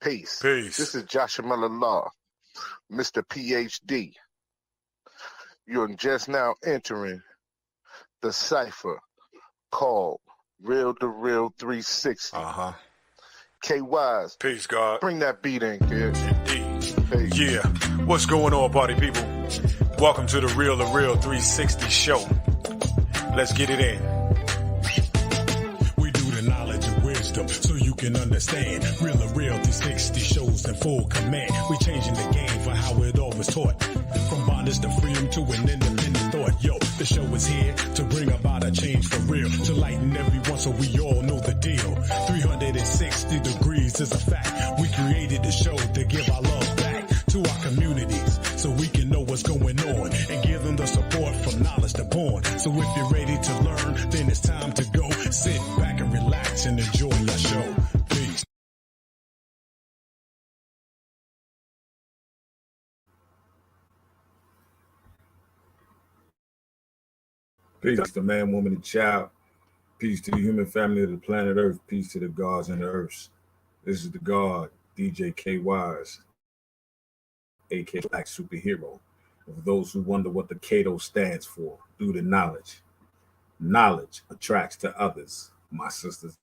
Peace. Peace. This is Joshua Law, Mr. PhD. You're just now entering the cipher called Real to Real 360. K-Wise. Peace, God. Bring that beat in, kid. Indeed. Peace. Yeah. What's going on, party people? Welcome to the Real to Real 360 show. Let's get it in. We do the knowledge and wisdom so you can understand. Real to Real 360 shows in full command. We changing the game for how it all was taught. From bondage to freedom to an independent thought. Yo, the show is here to bring about a change for real. To lighten everyone so we all know the deal. 360 degrees is a fact. We created the show to give our love back to our communities so we can know what's going on and give them the support from knowledge to born. So if you're ready to learn, then it's time to go. Sit back and relax and enjoy your show. Peace. Peace to the man, woman, and child. Peace to the human family of the planet Earth. Peace to the gods and the earths. This is the God, DJ K-Wise, aka Black Superhero. And for those who wonder what the Cato stands for, due to knowledge. Knowledge attracts to others, my sisters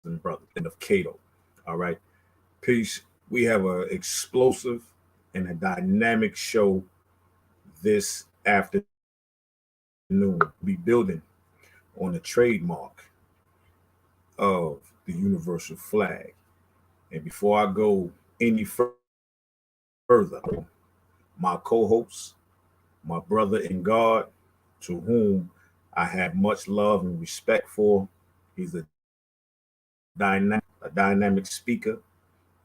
and brothers, and of Cato. All right. Peace. We have an explosive and a dynamic show this afternoon. Be building on the trademark of the universal flag. And before I go any further, my co-host, my brother in God, to whom I have much love and respect for, he's a dynamic speaker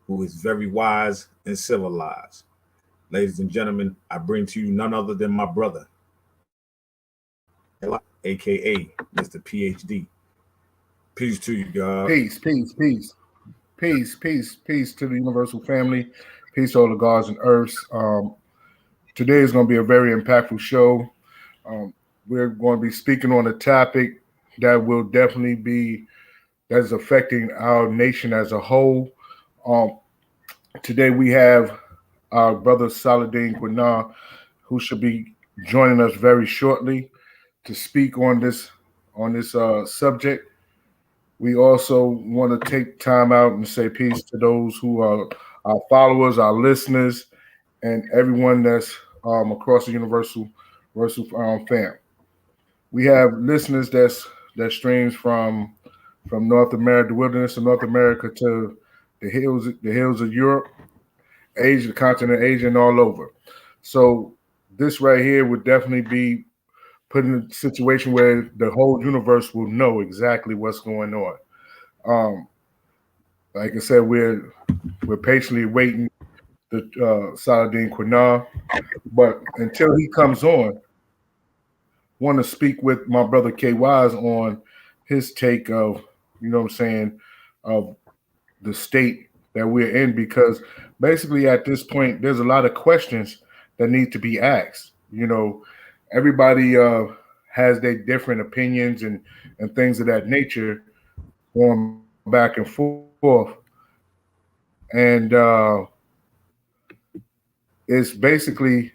who is very wise and civilized. Ladies and gentlemen, I bring to you none other than my brother, aka Mr. PhD. Peace to you, God. Peace to the universal family. Peace to all the gods and earths. Today is going to be a very impactful show. We're going to be speaking on a topic that will definitely be that's affecting our nation as a whole. Today we have our brother Saldin who should be joining us very shortly to speak on this subject. We also want to take time out and say peace to those who are our followers, our listeners, and everyone that's across the universal fam. We have listeners that streams from North America, the wilderness of North America, to the hills of Europe, Asia, the continent of Asia, and all over. So this right here would definitely be put in a situation where the whole universe will know exactly what's going on. Like I said, we're patiently waiting the Saldin Quinnar, but until he comes on, want to speak with my brother K-Wise on his take of, of the state that we're in, because basically at this point, there's a lot of questions that need to be asked. Everybody has their different opinions and things of that nature going back and forth. And it's basically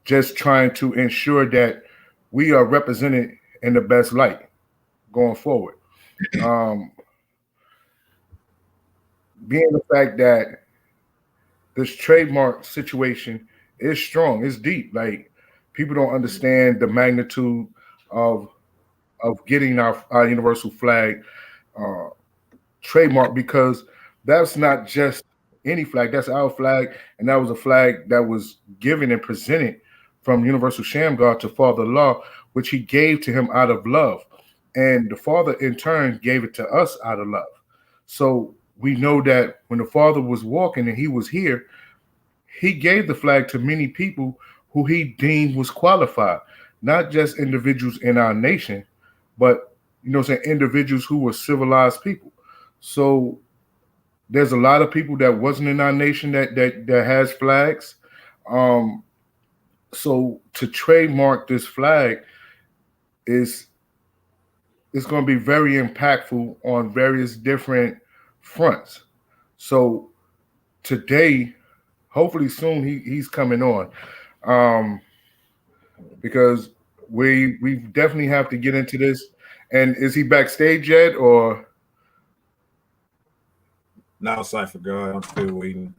just trying to ensure that we are represented in the best light going forward. Being the fact that this trademark situation is strong, it's deep. Like, people don't understand the magnitude of getting our universal flag trademark, because that's not just any flag. That's our flag, and that was a flag that was given and presented from Universal Shamgar to Father Law, which he gave to him out of love. And the Father, in turn, gave it to us out of love. So we know that when the Father was walking and he was here, he gave the flag to many people who he deemed was qualified, not just individuals in our nation, but individuals who were civilized people. So there's a lot of people that wasn't in our nation that has flags. So to trademark this flag it's going to be very impactful on various different fronts. So today, hopefully soon, he's coming on, because we definitely have to get into this. And is he backstage yet, or? Now, Cypher God, I'm still waiting.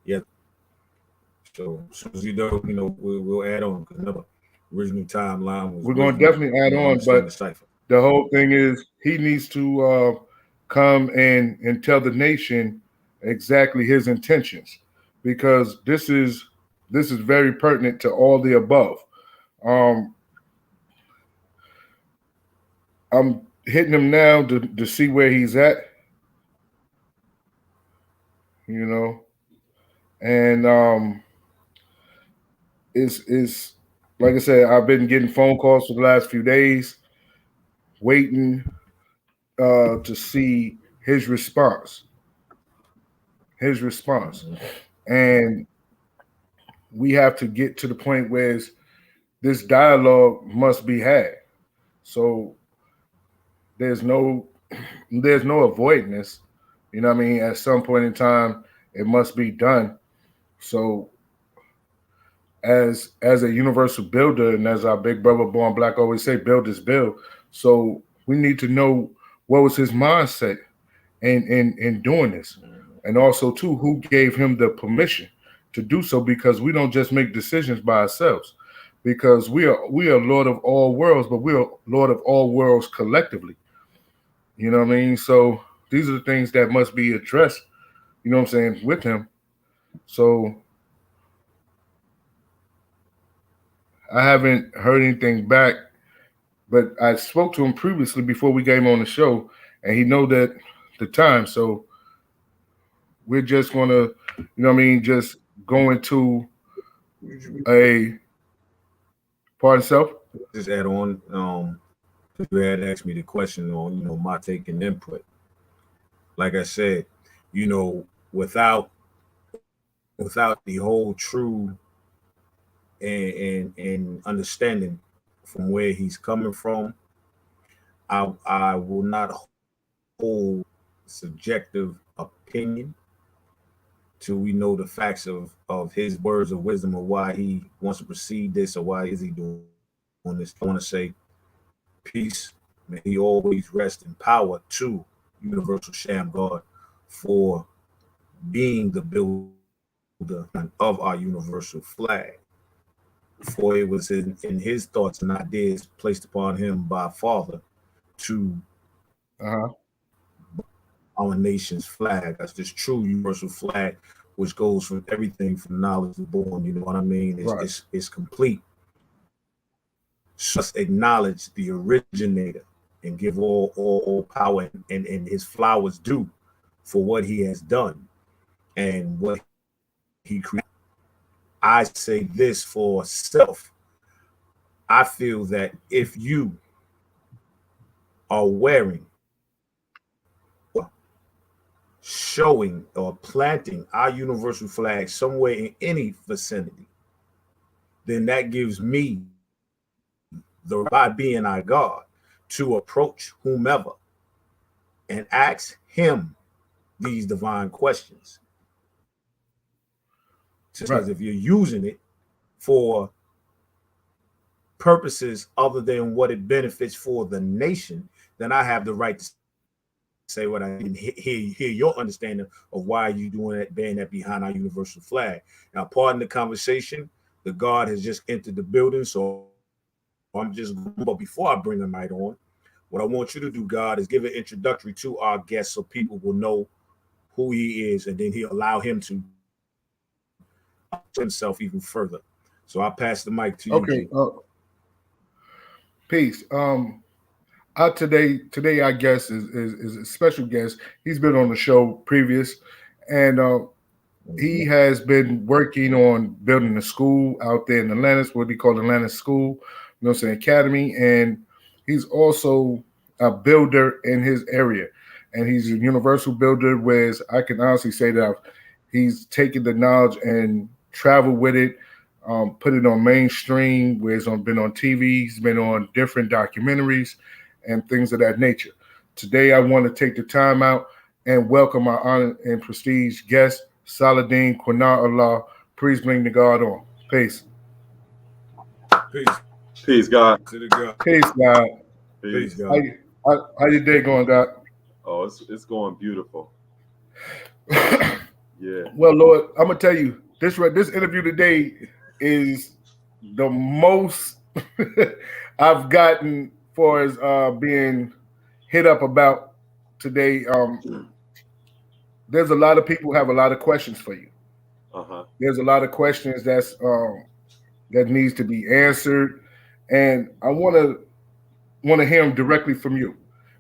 Yeah. So as soon as you know, we'll add on, because another original timeline was. We're going to definitely add on, but the whole thing is he needs to come and tell the nation exactly his intentions, because this is very pertinent to all the above. I'm hitting him now to see where he's at, and it's like I said, I've been getting phone calls for the last few days, waiting to see his response. And we have to get to the point where this dialogue must be had. So there's no avoiding this. You know what I mean? At some point in time, it must be done. So as a universal builder, and as our big brother Born Black always say, build is build. So we need to know what was his mindset in doing this. And also too, who gave him the permission to do so, because we don't just make decisions by ourselves, because we are Lord of all worlds, but we are Lord of all worlds collectively. You know what I mean? So these are the things that must be addressed, you know what I'm saying, with him. So I haven't heard anything back, but I spoke to him previously before we came on the show, and he know that the time. So we're just going to, you know what I mean, just go into a part self. Just add on, you had asked me the question on, my take and input. Like I said, without the whole true and understanding from where he's coming from, I will not hold subjective opinion till we know the facts of his words of wisdom, of why he wants to proceed this, or why is he doing this. I want to say peace. May he always rest in power to Universal Sham God for being the builder of our universal flag. For it was in his thoughts and ideas placed upon him by Father to our nation's flag. That's this true universal flag, which goes from everything from knowledge to born. You know what I mean? It's complete. Just acknowledge the originator and give all power and his flowers due for what he has done and what he created. I say this for self. I feel that if you are wearing, showing, or planting our universal flag somewhere in any vicinity, then that gives me by being our God to approach whomever and ask him these divine questions. Because if you're using it for purposes other than what it benefits for the nation, then I have the right to say what I didn't hear your understanding of why you doing that, bearing that behind our universal flag. Now, pardon the conversation. The God has just entered the building, so I'm just, but before I bring the night on, what I want you to do, God, is give an introductory to our guest so people will know who he is, and then he'll allow him to himself even further. So I'll pass the mic to you. Okay. Peace. Today our guest is a special guest. He's been on the show previous, and he has been working on building a school out there in Atlantis, what we call Atlantis School, you know what I'm saying, Academy, and he's also a builder in his area, and he's a universal builder, whereas I can honestly say that he's taken the knowledge and traveled with it, put it on mainstream, where it's been on TV, he's been on different documentaries and things of that nature. Today, I want to take the time out and welcome our honor and prestige guest, Saldin Quinar Allah. Please bring the God on. Peace. Peace, God. To the God. Peace, God. Peace, God. How your day going, God? Oh, it's going beautiful. Yeah. Well, Lord, I'm gonna tell you this interview today is the most I've gotten for as being hit up about today. There's a lot of people who have a lot of questions for you. There's a lot of questions that needs to be answered, and I want to hear them directly from you,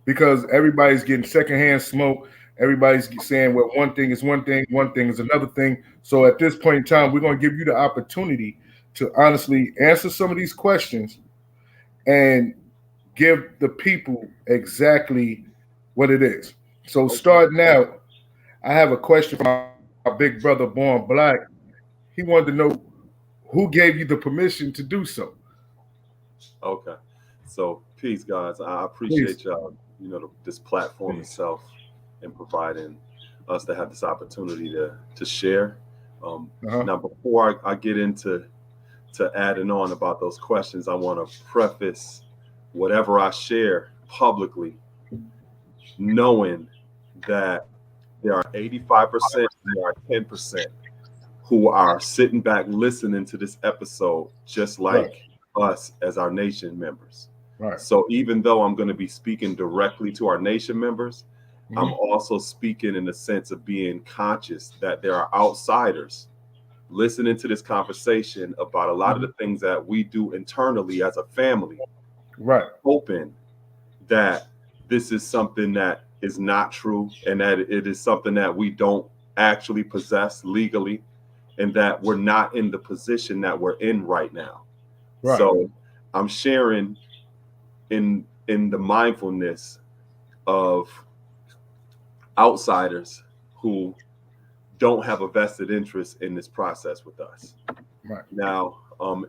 because everybody's getting secondhand smoke. Everybody's saying, well, one thing is one thing is another thing. So at this point in time, we're going to give you the opportunity to honestly answer some of these questions and give the people exactly what it is. So starting out, I have a question from my big brother, Born Black. He wanted to know who gave you the permission to do so. Okay. So peace, guys. I appreciate y'all, this platform itself and providing us to have this opportunity to share. Now, before I get into adding on about those questions, I want to preface whatever I share publicly, knowing that there are 85% and there are 10% who are sitting back listening to this episode, just like us as our nation members. Right. So even though I'm going to be speaking directly to our nation members, I'm also speaking in the sense of being conscious that there are outsiders listening to this conversation about a lot of the things that we do internally as a family, hoping that this is something that is not true and that it is something that we don't actually possess legally, and that we're not in the position that we're in right now. Right. So I'm sharing in the mindfulness of outsiders who don't have a vested interest in this process with us. Right. Now,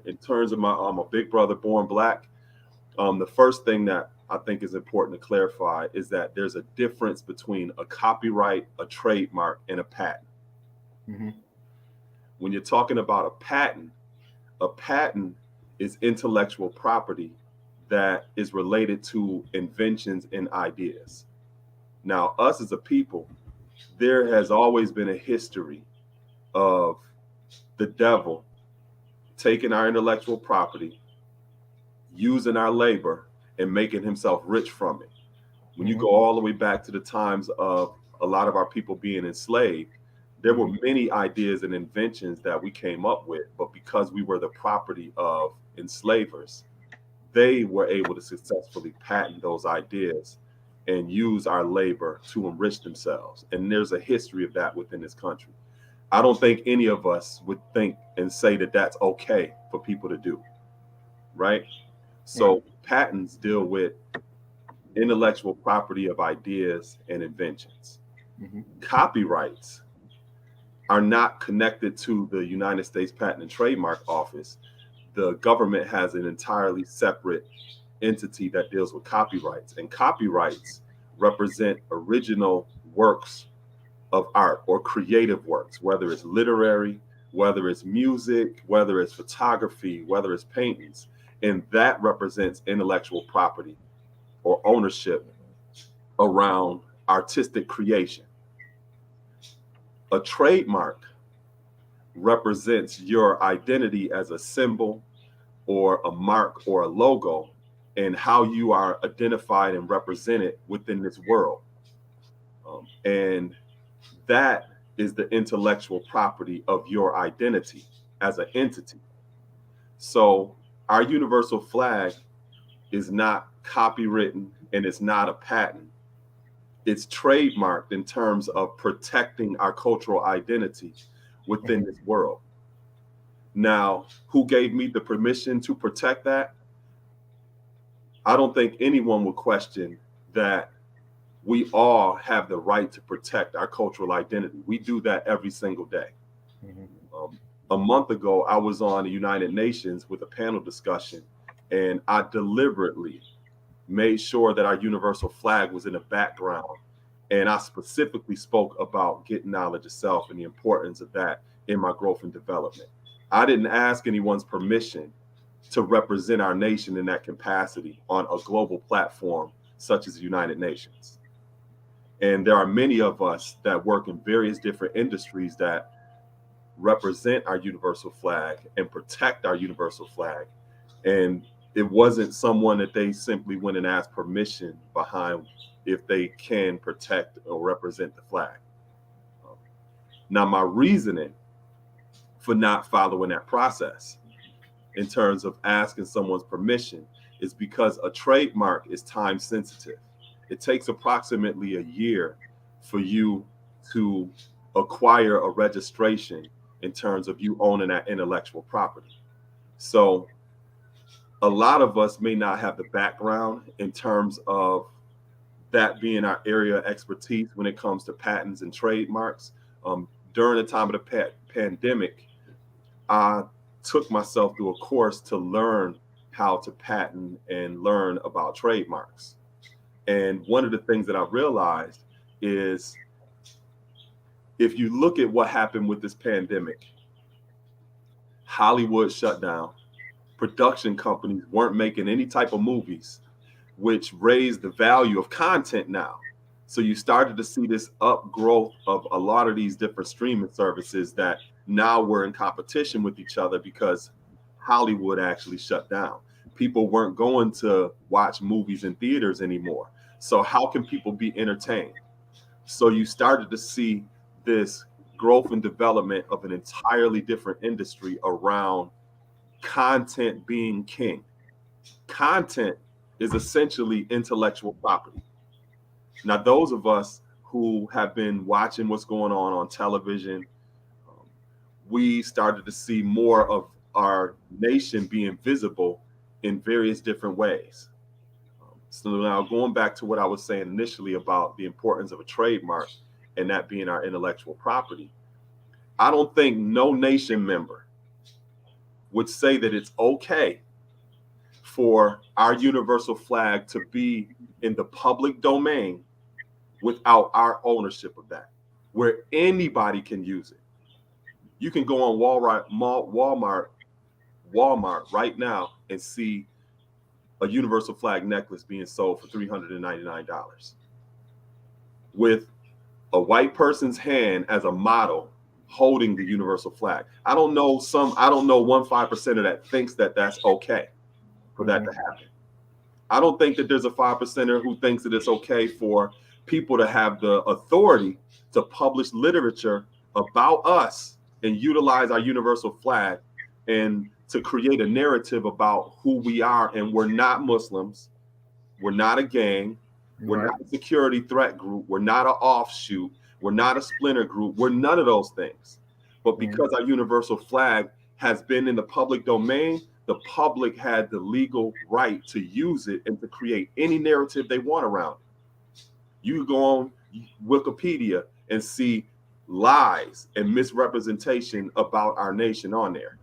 in terms of my big brother, Born Black, the first thing that I think is important to clarify is that there's a difference between a copyright, a trademark, and a patent. When you're talking about a patent is intellectual property that is related to inventions and ideas. Now, us as a people, there has always been a history of the devil taking our intellectual property, using our labor, and making himself rich from it. When you go all the way back to the times of a lot of our people being enslaved, there were many ideas and inventions that we came up with, but because we were the property of enslavers, they were able to successfully patent those ideas and use our labor to enrich themselves. And there's a history of that within this country. I don't think any of us would think and say that that's okay for people to do, right? So patents deal with intellectual property of ideas and inventions. Copyrights are not connected to the United States Patent and Trademark Office. The government has an entirely separate entity that deals with copyrights, and copyrights represent original works of art or creative works, whether it's literary, whether it's music, whether it's photography, whether it's paintings, and that represents intellectual property or ownership around artistic creation. A trademark represents your identity as a symbol or a mark or a logo, and how you are identified and represented within this world. And that is the intellectual property of your identity as an entity. So our universal flag is not copywritten and it's not a patent. It's trademarked in terms of protecting our cultural identity within this world. Now, who gave me the permission to protect that? I don't think anyone would question that we all have the right to protect our cultural identity. We do that every single day. A month ago, I was on the United Nations with a panel discussion, and I deliberately made sure that our universal flag was in the background And I specifically spoke about getting knowledge of self and the importance of that in my growth and development. I didn't ask anyone's permission to represent our nation in that capacity on a global platform such as the United Nations. And there are many of us that work in various different industries that represent our universal flag and protect our universal flag. And it wasn't someone that they simply went and asked permission behind if they can protect or represent the flag. Now, my reasoning for not following that process in terms of asking someone's permission is because a trademark is time sensitive. It takes approximately a year for you to acquire a registration in terms of you owning that intellectual property. So a lot of us may not have the background in terms of that being our area of expertise when it comes to patents and trademarks. During the time of the pandemic, I took myself through a course to learn how to patent and learn about trademarks. And one of the things that I realized is if you look at what happened with this pandemic, Hollywood shut down, production companies weren't making any type of movies, which raised the value of content now. So you started to see this upgrowth of a lot of these different streaming services that now were in competition with each other because Hollywood actually shut down. People weren't going to watch movies in theaters anymore. So how can people be entertained? So you started to see this growth and development of an entirely different industry around content being king. Content is essentially intellectual property. Now, those of us who have been watching what's going on television, we started to see more of our nation being visible in various different ways. So now going back to what I was saying initially about the importance of a trademark and that being our intellectual property, I don't think no nation member would say that it's okay for our universal flag to be in the public domain without our ownership of that, where anybody can use it. You can go on Walmart right now and see a universal flag necklace being sold for $399 with a white person's hand as a model holding the universal flag. I don't know 1-5% of that thinks that that's okay for that to happen. I don't think that there's a 5%er who thinks that it's okay for people to have the authority to publish literature about us and utilize our universal flag and to create a narrative about who we are. And we're not Muslims. We're not a gang. We're not a security threat group. We're not an offshoot. We're not a splinter group. We're none of those things. But because our universal flag has been in the public domain, the public had the legal right to use it and to create any narrative they want around it. You go on Wikipedia and see lies and misrepresentation about our nation on there.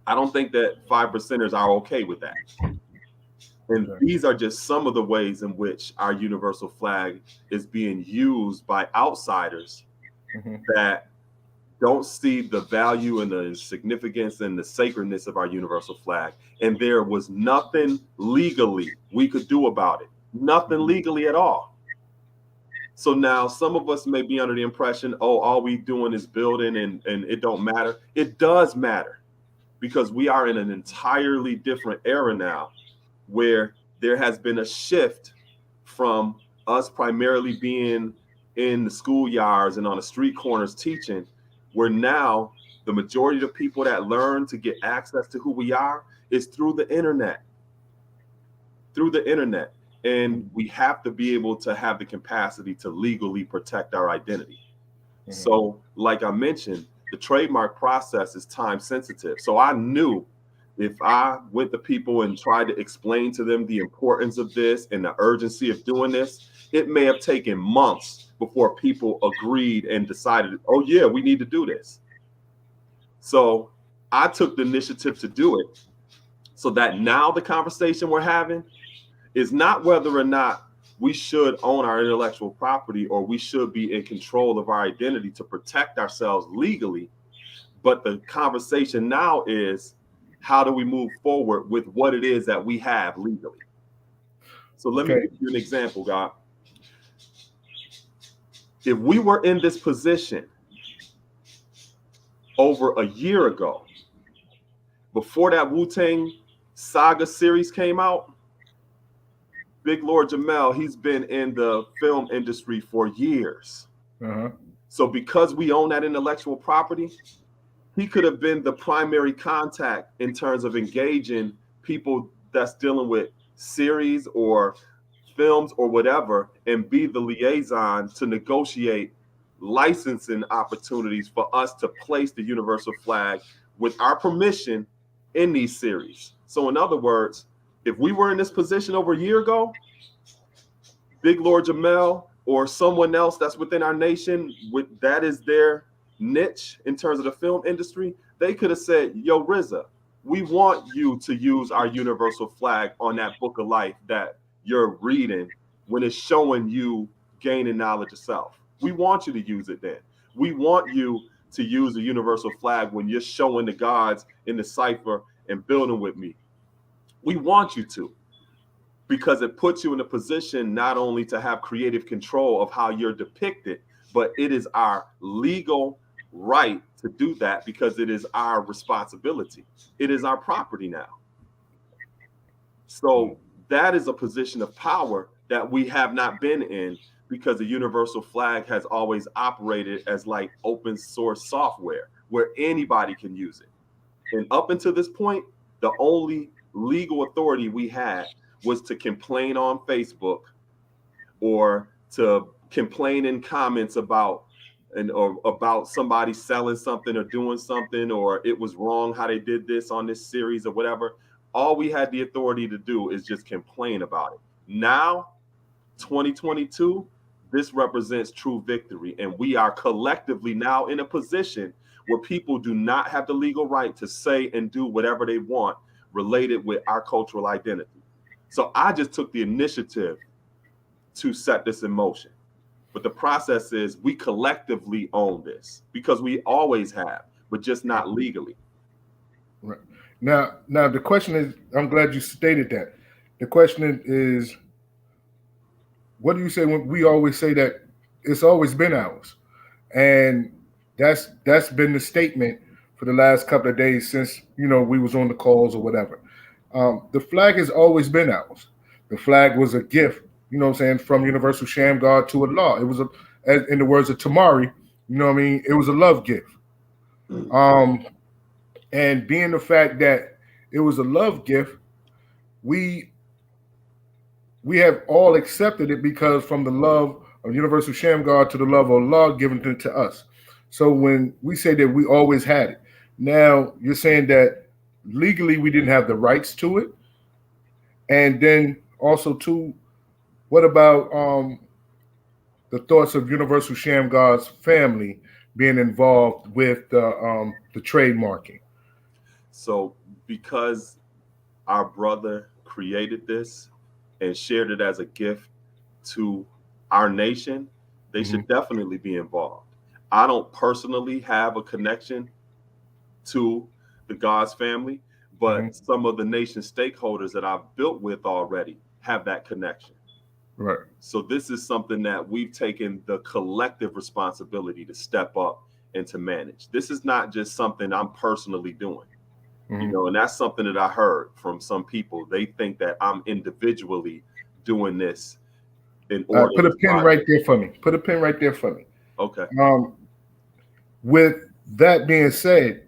I don't think that 5%ers are okay with that. And these are just some of the ways in which our universal flag is being used by outsiders that don't see the value and the significance and the sacredness of our universal flag. And there was nothing legally we could do about it. Nothing legally at all. So now some of us may be under the impression, oh, all we doing is building and it don't matter. It does matter because we are in an entirely different era now where there has been a shift from us primarily being in the schoolyards and on the street corners teaching, where now the majority of the people that learn to get access to who we are is through the internet. Through the internet. And we have to be able to have the capacity to legally protect our identity. So, like I mentioned, the trademark process is time sensitive. So I knew if I went to people and tried to explain to them the importance of this and the urgency of doing this, it may have taken months before people agreed and decided, oh yeah, we need to do this. So I took the initiative to do it so that now the conversation we're having is not whether or not we should own our intellectual property, or we should be in control of our identity to protect ourselves legally. But the conversation now is, how do we move forward with what it is that we have legally? So let me give you an example, God. If we were in this position over a year ago, before that Wu-Tang Saga series came out, Big Lord Jamel, he's been in the film industry for years. So because we own that intellectual property, he could have been the primary contact in terms of engaging people that's dealing with series or films or whatever, and be the liaison to negotiate licensing opportunities for us to place the universal flag with our permission in these series. So in other words, if we were in this position over a year ago, Big Lord Jamel or someone else that's within our nation, with that is their niche in terms of the film industry, they could have said, yo, RZA, we want you to use our universal flag on that book of life that you're reading when it's showing you gaining knowledge of self. We want you to use it then. We want you to use the universal flag when you're showing the gods in the cipher and building with me. We want you to, because it puts you in a position not only to have creative control of how you're depicted, but it is our legal right to do that because it is our responsibility. It is our property now. So that is a position of power that we have not been in, because the universal flag has always operated as like open source software where anybody can use it. And up until this point, the only legal authority we had was to complain on Facebook or to complain in comments about or about somebody selling something or doing something, or it was wrong how they did this on this series or whatever. All we had the authority to do is just complain about it. Now, 2022, this represents true victory. And we are collectively now in a position where people do not have the legal right to say and do whatever they want related with our cultural identity. So I just took the initiative to set this in motion. But the process is we collectively own this because we always have, but just not legally. Right. Now the question is, I'm glad you stated that. The question is, what do you say when we always say that it's always been ours? And that's been the statement for the last couple of days since, we was on the calls or whatever. The flag has always been ours. The flag was a gift, from Universal Shamgar to Allah. It was in the words of Tamari, it was a love gift. And being the fact that it was a love gift, we have all accepted it because from the love of Universal Shamgar to the love of Allah given to us. So when we say that we always had it, now you're saying that legally we didn't have the rights to it. And then also too, what about the thoughts of Universal Shamgar's family being involved with the trademarking? So because our brother created this and shared it as a gift to our nation, they should definitely be involved. I don't personally have a connection to the God's family, but some of the nation stakeholders that I've built with already have that connection. Right. So this is something that we've taken the collective responsibility to step up and to manage. This is not just something I'm personally doing. And that's something that I heard from some people. They think that I'm individually doing this in order. Put a pin right there for me. Put a pin right there for me. Okay. With that being said,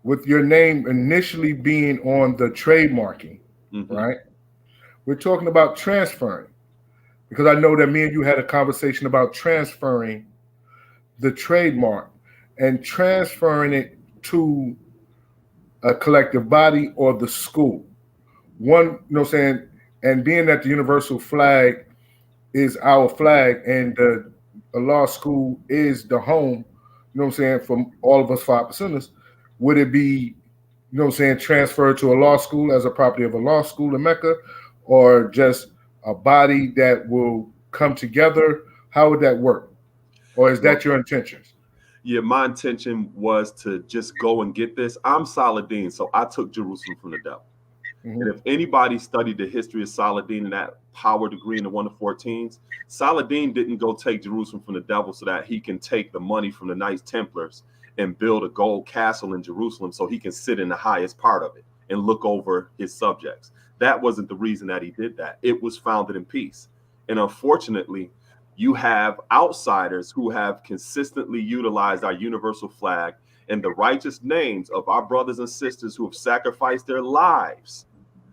with your name initially being on the trademarking, right? We're talking about transferring, because I know that me and you had a conversation about transferring the trademark and transferring it to a collective body or the school. One, and being that the universal flag is our flag and the law school is the home, from all of us 5%ers, would it be, transferred to a law school as a property of a law school in Mecca, or just a body that will come together? How would that work? Or is that your intentions? Yeah, my intention was to just go and get this. I'm Saladin, so I took Jerusalem from the devil. Mhm. And if anybody studied the history of Saladin and that power degree in the 1 to 14s, Saladin didn't go take Jerusalem from the devil so that he can take the money from the Knights Templars and build a gold castle in Jerusalem so he can sit in the highest part of it and look over his subjects. That wasn't the reason that he did that. It was founded in peace. And unfortunately, you have outsiders who have consistently utilized our universal flag and the righteous names of our brothers and sisters who have sacrificed their lives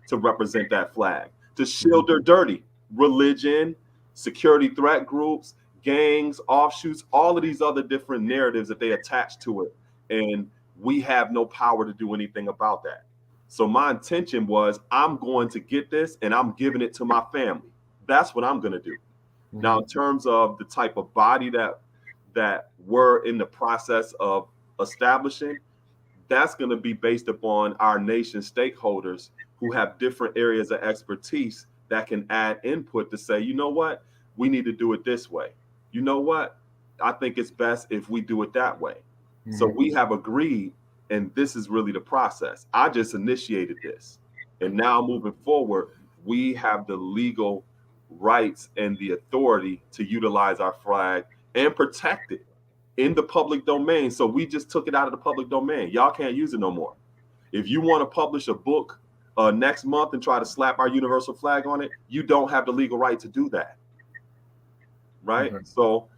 to represent that flag, to shield their dirty religion, security threat groups, gangs, offshoots, all of these other different narratives that they attach to it. And we have no power to do anything about that. So my intention was I'm going to get this and I'm giving it to my family. That's what I'm going to do. Mhm. Now, in terms of the type of body that we're in the process of establishing, that's going to be based upon our nation stakeholders who have different areas of expertise that can add input to say, you know what, we need to do it this way. You know what, I think it's best if we do it that way. So Mhm. we have agreed, and this is really the process. I just initiated this. And now moving forward, we have the legal rights and the authority to utilize our flag and protect it in the public domain. So we just took it out of the public domain. Y'all can't use it no more. If you want to publish a book next month and try to slap our universal flag on it, you don't have the legal right to do that. Right? Okay. So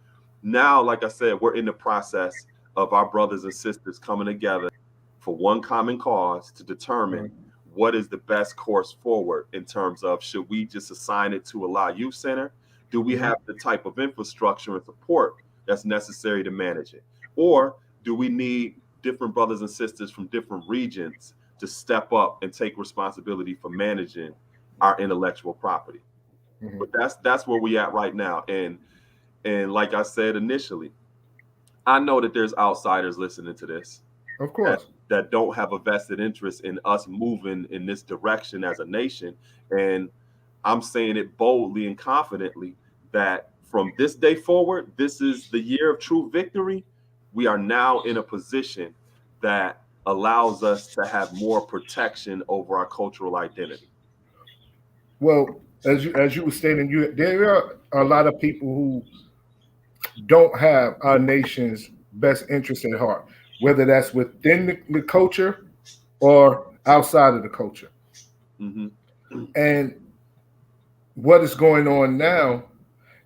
now, like I said, we're in the process of our brothers and sisters coming together for one common cause to determine what is the best course forward in terms of should we just assign it to a La Youth Center? Do we have the type of infrastructure and support that's necessary to manage it? Or do we need different brothers and sisters from different regions to step up and take responsibility for managing our intellectual property? Mhm. But that's where we at right now. And like I said initially, I know that there's outsiders listening to this Of course. that don't have a vested interest in us moving in this direction as a nation. And I'm saying it boldly and confidently that from this day forward, this is the year of true victory. We are now in a position that allows us to have more protection over our cultural identity. Well, as you were stating, there are a lot of people who don't have our nation's best interest at heart, whether that's within the culture or outside of the culture. Mm-hmm. And what is going on now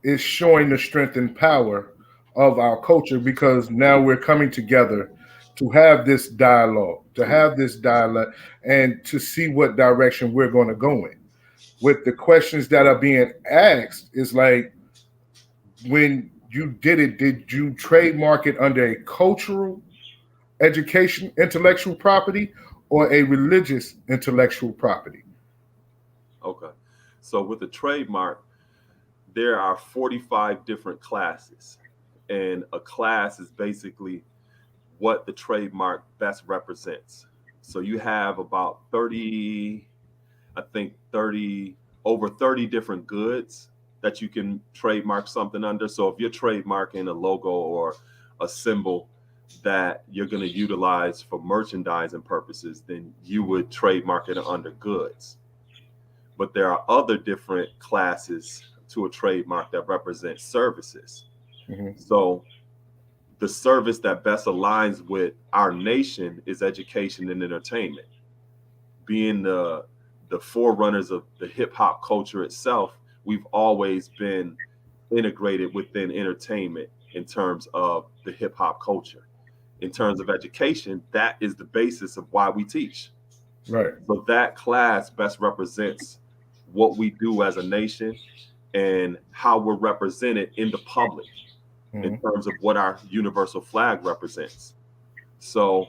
is showing the strength and power of our culture because now we're coming together to have this dialogue, to have this dialogue, and to see what direction we're going to go in. With the questions that are being asked, is like, when you did it, did you trademark it under a cultural, education, intellectual property, or a religious intellectual property? Okay. So with the trademark, there are 45 different classes. And a class is basically what the trademark best represents. So you have about 30, I think 30, over 30 different goods that you can trademark something under. So if you're trademarking a logo or a symbol that you're going to utilize for merchandising purposes, then you would trademark it under goods. But there are other different classes to a trademark that represent services. Mhm. So the service that best aligns with our nation is education and entertainment. Being the forerunners of the hip hop culture itself, we've always been integrated within entertainment in terms of the hip hop culture. In terms of education, that is the basis of why we teach. Right. So that class best represents what we do as a nation and how we're represented in the public in Mhm. terms of what our universal flag represents. So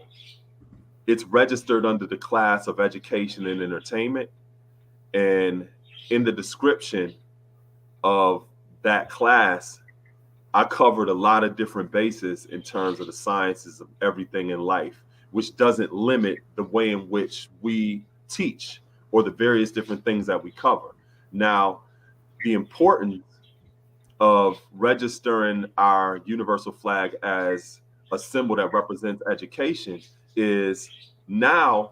it's registered under the class of education and entertainment. And in the description of that class, I covered a lot of different bases in terms of the sciences of everything in life, which doesn't limit the way in which we teach or the various different things that we cover. Now, the importance of registering our universal flag as a symbol that represents education is now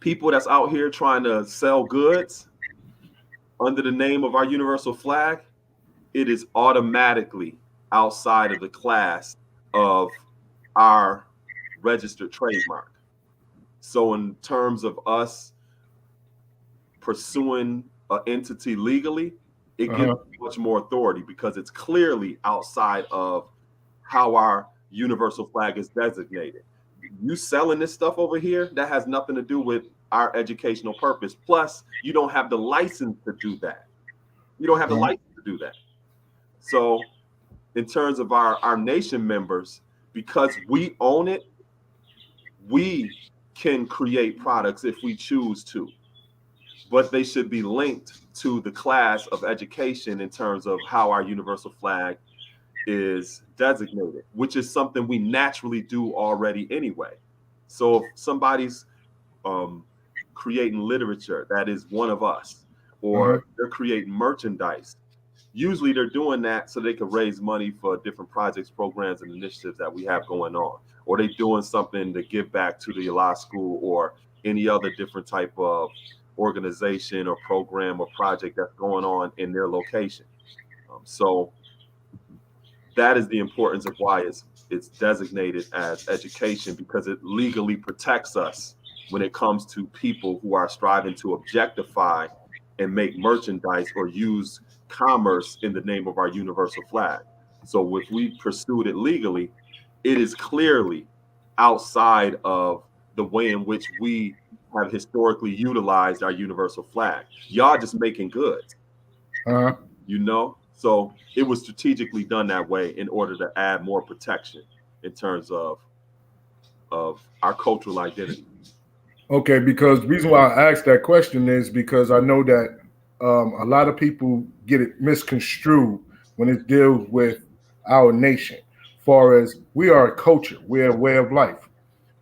people that's out here trying to sell goods under the name of our universal flag, it is automatically outside of the class of our registered trademark. So in terms of us pursuing an entity legally, it gives much more authority because it's clearly outside of how our universal flag is designated. You selling this stuff over here, that has nothing to do with our educational purpose. Plus, you don't have the license to do that. You don't have the license to do that. So in terms of our nation members, because we own it, we can create products if we choose to, but they should be linked to the class of education in terms of how our universal flag is designated, which is something we naturally do already anyway. So if somebody's creating literature that is one of us, or they're creating merchandise, usually they're doing that so they can raise money for different projects, programs, and initiatives that we have going on, or they're doing something to give back to the law school or any other different type of organization or program or project that's going on in their location. So that is the importance of why it's designated as education, because it legally protects us when it comes to people who are striving to objectify and make merchandise or use commerce in the name of our universal flag. So if we pursued it legally, it is clearly outside of the way in which we have historically utilized our universal flag. Y'all just making goods, you know? So it was strategically done that way in order to add more protection in terms of our cultural identity. Okay, because the reason why I asked that question is because I know that a lot of people get it misconstrued when it deals with our nation. Far as we are a culture, we're a way of life.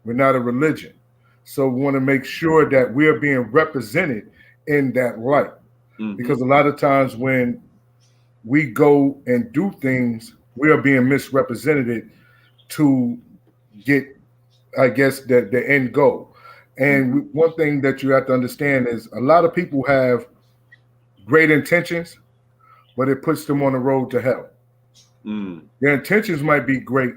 We're not a religion. So we want to make sure that we're being represented in that light. Because a lot of times when we go and do things, we are being misrepresented to get, I guess, the end goal. And one thing that you have to understand is a lot of people have great intentions, but it puts them on the road to hell. Their intentions might be great,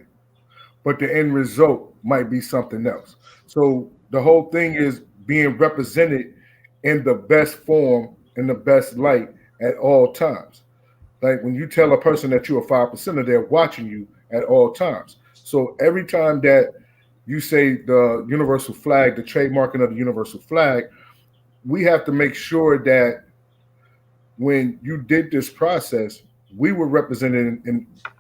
but the end result might be something else. So the whole thing is being represented in the best form, in the best light at all times. Like when you tell a person that you're a 5%er, they're watching you at all times. So every time that you say the universal flag, the trademarking of the universal flag, we have to make sure that when you did this process, we were represented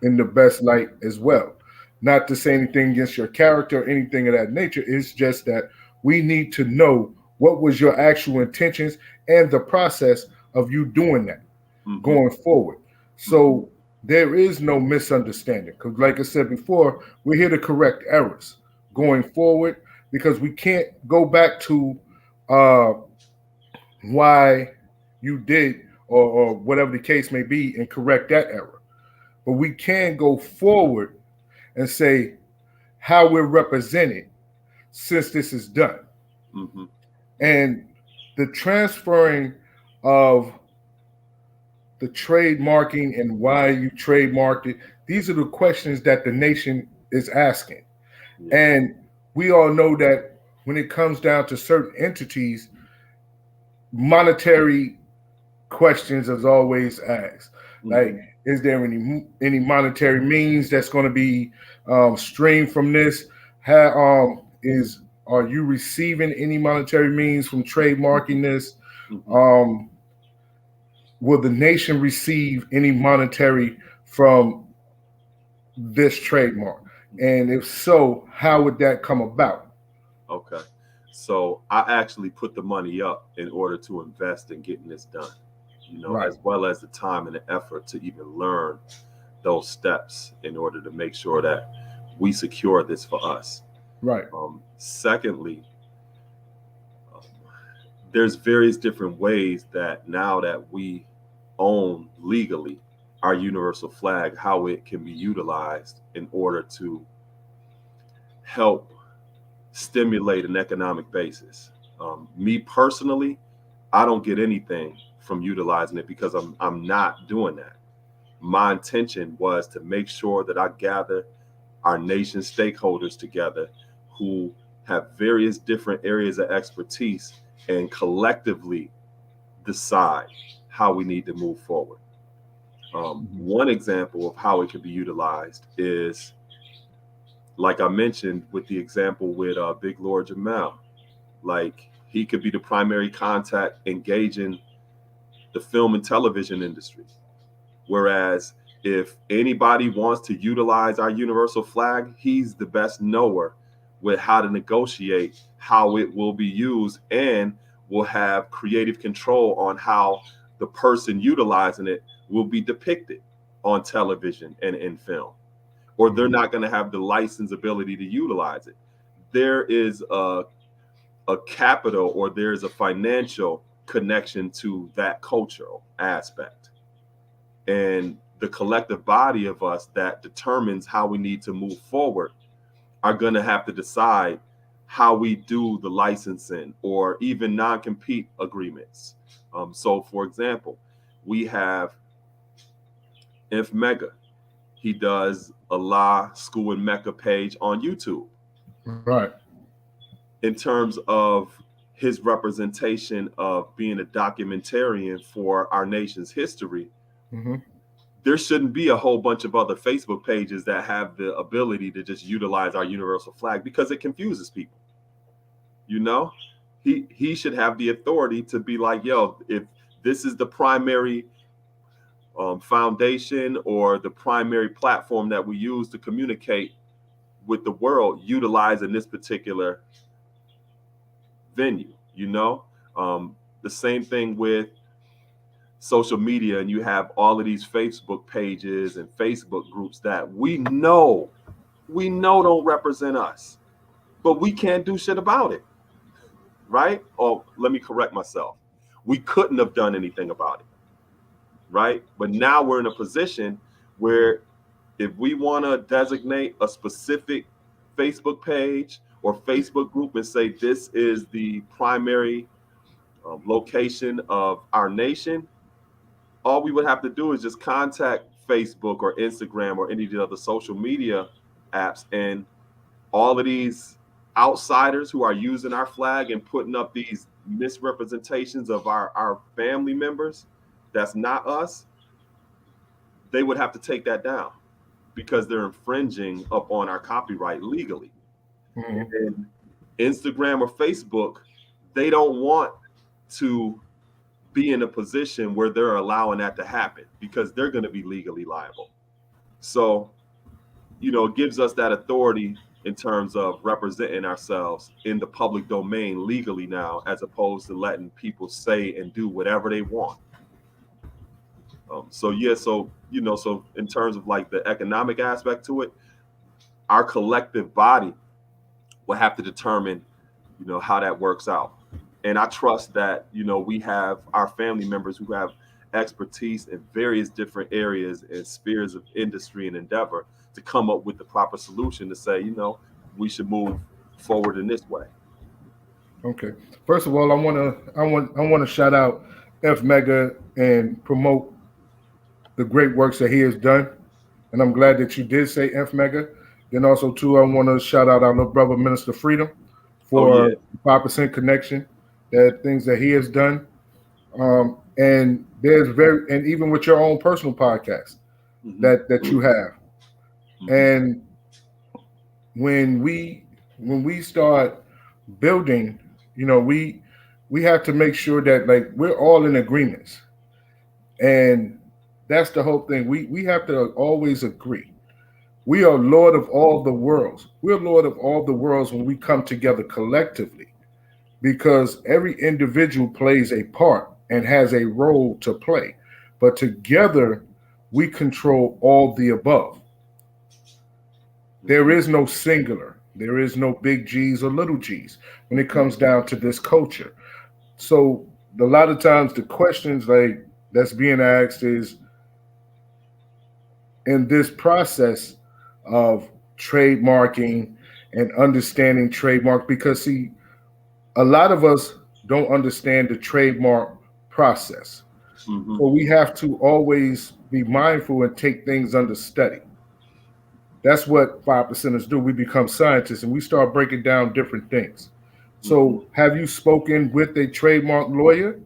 in the best light as well. Not to say anything against your character or anything of that nature. It's just that we need to know what was your actual intentions and the process of you doing that going forward. So there is no misunderstanding. Because like I said before, we're here to correct errors going forward, because we can't go back to why you did or whatever the case may be and correct that error. But we can go forward and say how we're represented since this is done. And the transferring of the trademarking and why you trademarked it, these are the questions that the nation is asking. And we all know that when it comes down to certain entities, monetary questions is always asked. Like, is there any monetary means that's going to be streamed from this? Are you receiving any monetary means from trademarking this? Will the nation receive any monetary from this trademark? And if so, how would that come about? Okay. So I actually put the money up in order to invest in getting this done, you know, as well as the time and the effort to even learn those steps in order to make sure that we secure this for us. Secondly, there's various different ways that now that we own legally our universal flag, how it can be utilized in order to help stimulate an economic basis. Me personally, I don't get anything from utilizing it because I'm not doing that. My intention was to make sure that I gather our nation's stakeholders together who have various different areas of expertise and collectively decide how we need to move forward. One example of how it could be utilized is, like I mentioned, with the example with Big Lord Jamel. Like, he could be the primary contact engaging the film and television industry. Whereas if anybody wants to utilize our universal flag, he's the best knower with how to negotiate how it will be used, and will have creative control on how the person utilizing it will be depicted on television and in film. Or they're not going to have the license ability to utilize it. There is a capital, or there's a financial connection to that cultural aspect. And the collective body of us that determines how we need to move forward are going to have to decide how we do the licensing or even non-compete agreements. So, for example, we have Inf Mega. He does a La School in Mecca page on YouTube. Right. In terms of his representation of being a documentarian for our nation's history, there shouldn't be a whole bunch of other Facebook pages that have the ability to just utilize our universal flag, because it confuses people. You know, he should have the authority to be like, yo, if this is the primary foundation or the primary platform that we use to communicate with the world, utilizing this particular venue. You know, the same thing with social media, and you have all of these Facebook pages and Facebook groups that we know don't represent us, but we can't do shit about it, right? Or let me correct myself, we couldn't have done anything about it, right? But now we're in a position where if we want to designate a specific Facebook page or Facebook group and say this is the primary location of our nation, all we would have to do is just contact Facebook or Instagram or any of the other social media apps, and all of these outsiders who are using our flag and putting up these misrepresentations of our family members, that's not us, they would have to take that down because they're infringing upon our copyright legally. And Instagram or Facebook, they don't want to be in a position where they're allowing that to happen because they're going to be legally liable. So, you know, it gives us that authority in terms of representing ourselves in the public domain legally now, as opposed to letting people say and do whatever they want. So in terms of like the economic aspect to it, our collective body will have to determine, you know, how that works out. And I trust that, you know, we have our family members who have expertise in various different areas and spheres of industry and endeavor to come up with the proper solution to say, you know, we should move forward in this way. Okay. First of all, I want to shout out F Mega and promote the great works that he has done. And I'm glad that you did say F Mega. Then also too, I want to shout out our little brother Minister Freedom for 5% connection, that things that he has done. And there's and even with your own personal podcast that you have. And when we start building, you know, we have to make sure that like we're all in agreements. And that's the whole thing. We have to always agree. We are Lord of all the worlds. We're Lord of all the worlds when we come together collectively, because every individual plays a part and has a role to play. But together, we control all the above. There is no singular. There is no big G's or little G's when it comes down to this culture. So a lot of times the questions like that's being asked is, in this process of trademarking and understanding trademark, because see, a lot of us don't understand the trademark process. Mhm. So we have to always be mindful and take things under study. That's what 5%ers do. We become scientists and we start breaking down different things. Mhm. So have you spoken with a trademark lawyer?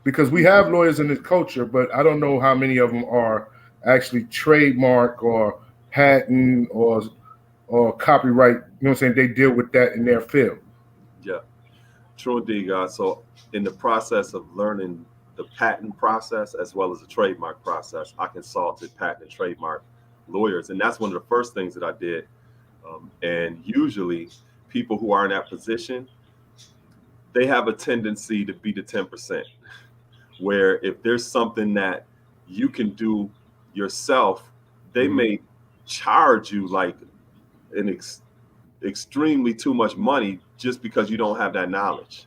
Because we have lawyers in this culture, but I don't know how many of them are actually trademark or patent or copyright. You know what I'm saying? They deal with that in their field. Yeah, true indeed, guys. So in the process of learning the patent process as well as the trademark process, I consulted patent and trademark lawyers, and that's one of the first things that I did. And usually, people who are in that position, they have a tendency to be the 10%, where if there's something that you can do yourself, they may charge you like an extremely too much money just because you don't have that knowledge.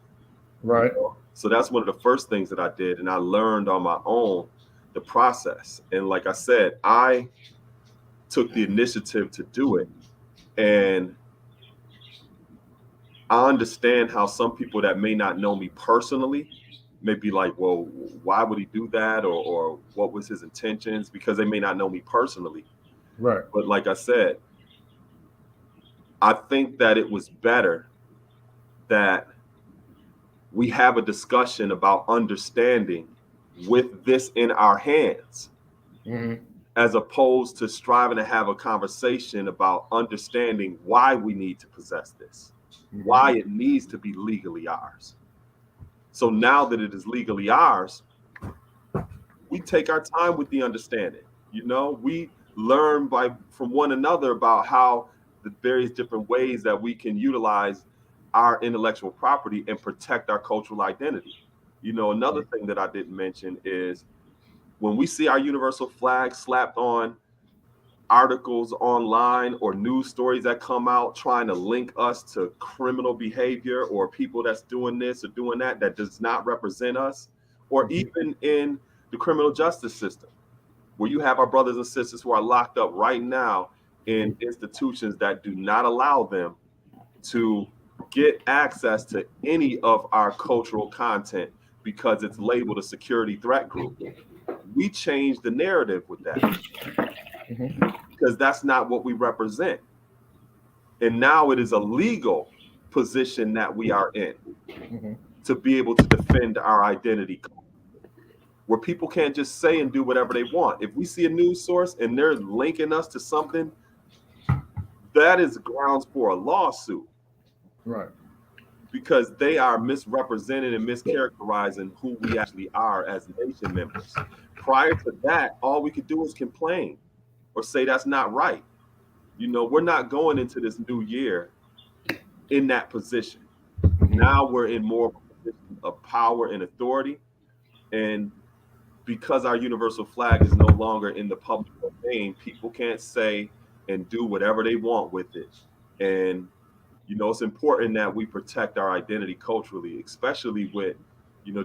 Right. So that's one of the first things that I did, and I learned on my own the process. And like I said, I took the initiative to do it, and I understand how some people that may not know me personally may be like, well, why would he do that? Or what was his intentions? Because they may not know me personally. Right. But like I said, I think that it was better that we have a discussion about understanding with this in our hands, Mhm. as opposed to striving to have a conversation about understanding why we need to possess this, why it needs to be legally ours. So now that it is legally ours, we take our time with the understanding. We learn from one another about how the various different ways that we can utilize our intellectual property and protect our cultural identity. Another thing that I didn't mention is when we see our universal flag slapped on articles online or news stories that come out trying to link us to criminal behavior or people that's doing this or doing that does not represent us, or even in the criminal justice system, where you have our brothers and sisters who are locked up right now in institutions that do not allow them to get access to any of our cultural content because it's labeled a security threat group. We change the narrative with that because that's not what we represent. And now it is a legal position that we are in to be able to defend our identity, where people can't just say and do whatever they want. If we see a news source and they're linking us to something, that is grounds for a lawsuit. Right. Because they are misrepresenting and mischaracterizing who we actually are as nation members. Prior to that, all we could do is complain or say that's not right. We're not going into this new year in that position. Now we're in more of a position of power and authority. And because our universal flag is no longer in the public domain, people can't say and do whatever they want with it. And it's important that we protect our identity culturally, especially with,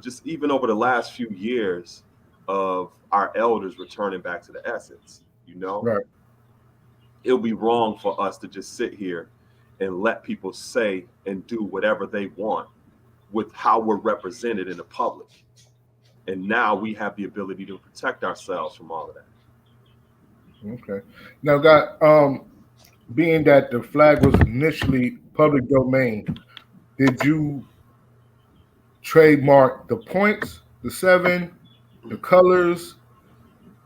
just even over the last few years of our elders returning back to the essence. Right. It'll be wrong for us to just sit here and let people say and do whatever they want with how we're represented in the public. And now we have the ability to protect ourselves from all of that. Okay. Now, God, being that the flag was initially public domain, did you trademark the points, the 7, the colors,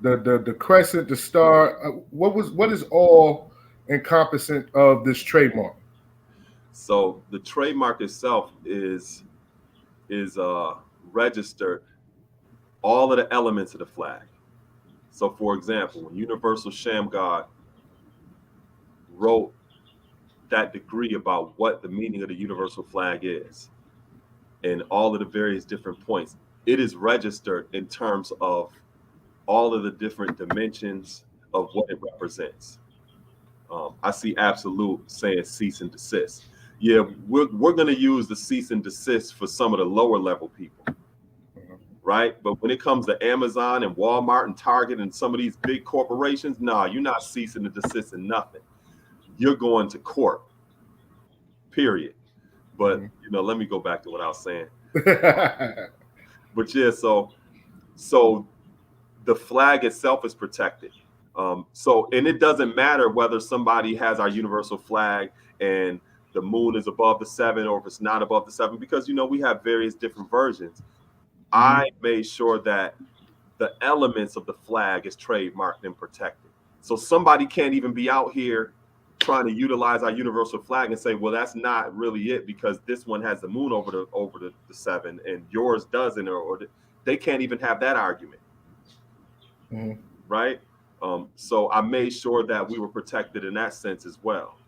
the crescent, the star? What is all encompassing of this trademark? So the trademark itself is registered all of the elements of the flag. So, for example, when Universal Shamgod wrote that degree about what the meaning of the universal flag is and all of the various different points, it is registered in terms of all of the different dimensions of what it represents. I see Absolute saying cease and desist. Yeah, we're going to use the cease and desist for some of the lower level people, right? But when it comes to Amazon and Walmart and Target and some of these big corporations, nah, you're not ceasing to desist in nothing. You're going to court, period. But, you know, let me go back to what I was saying. But yeah, so the flag itself is protected. And it doesn't matter whether somebody has our universal flag and the moon is above the 7 or if it's not above the 7, because, you know, we have various different versions. I made sure that the elements of the flag is trademarked and protected. So somebody can't even be out here trying to utilize our universal flag and say, well, that's not really it because this one has the moon over the 7 and yours doesn't, or they can't even have that argument. Right? So I made sure that we were protected in that sense as well.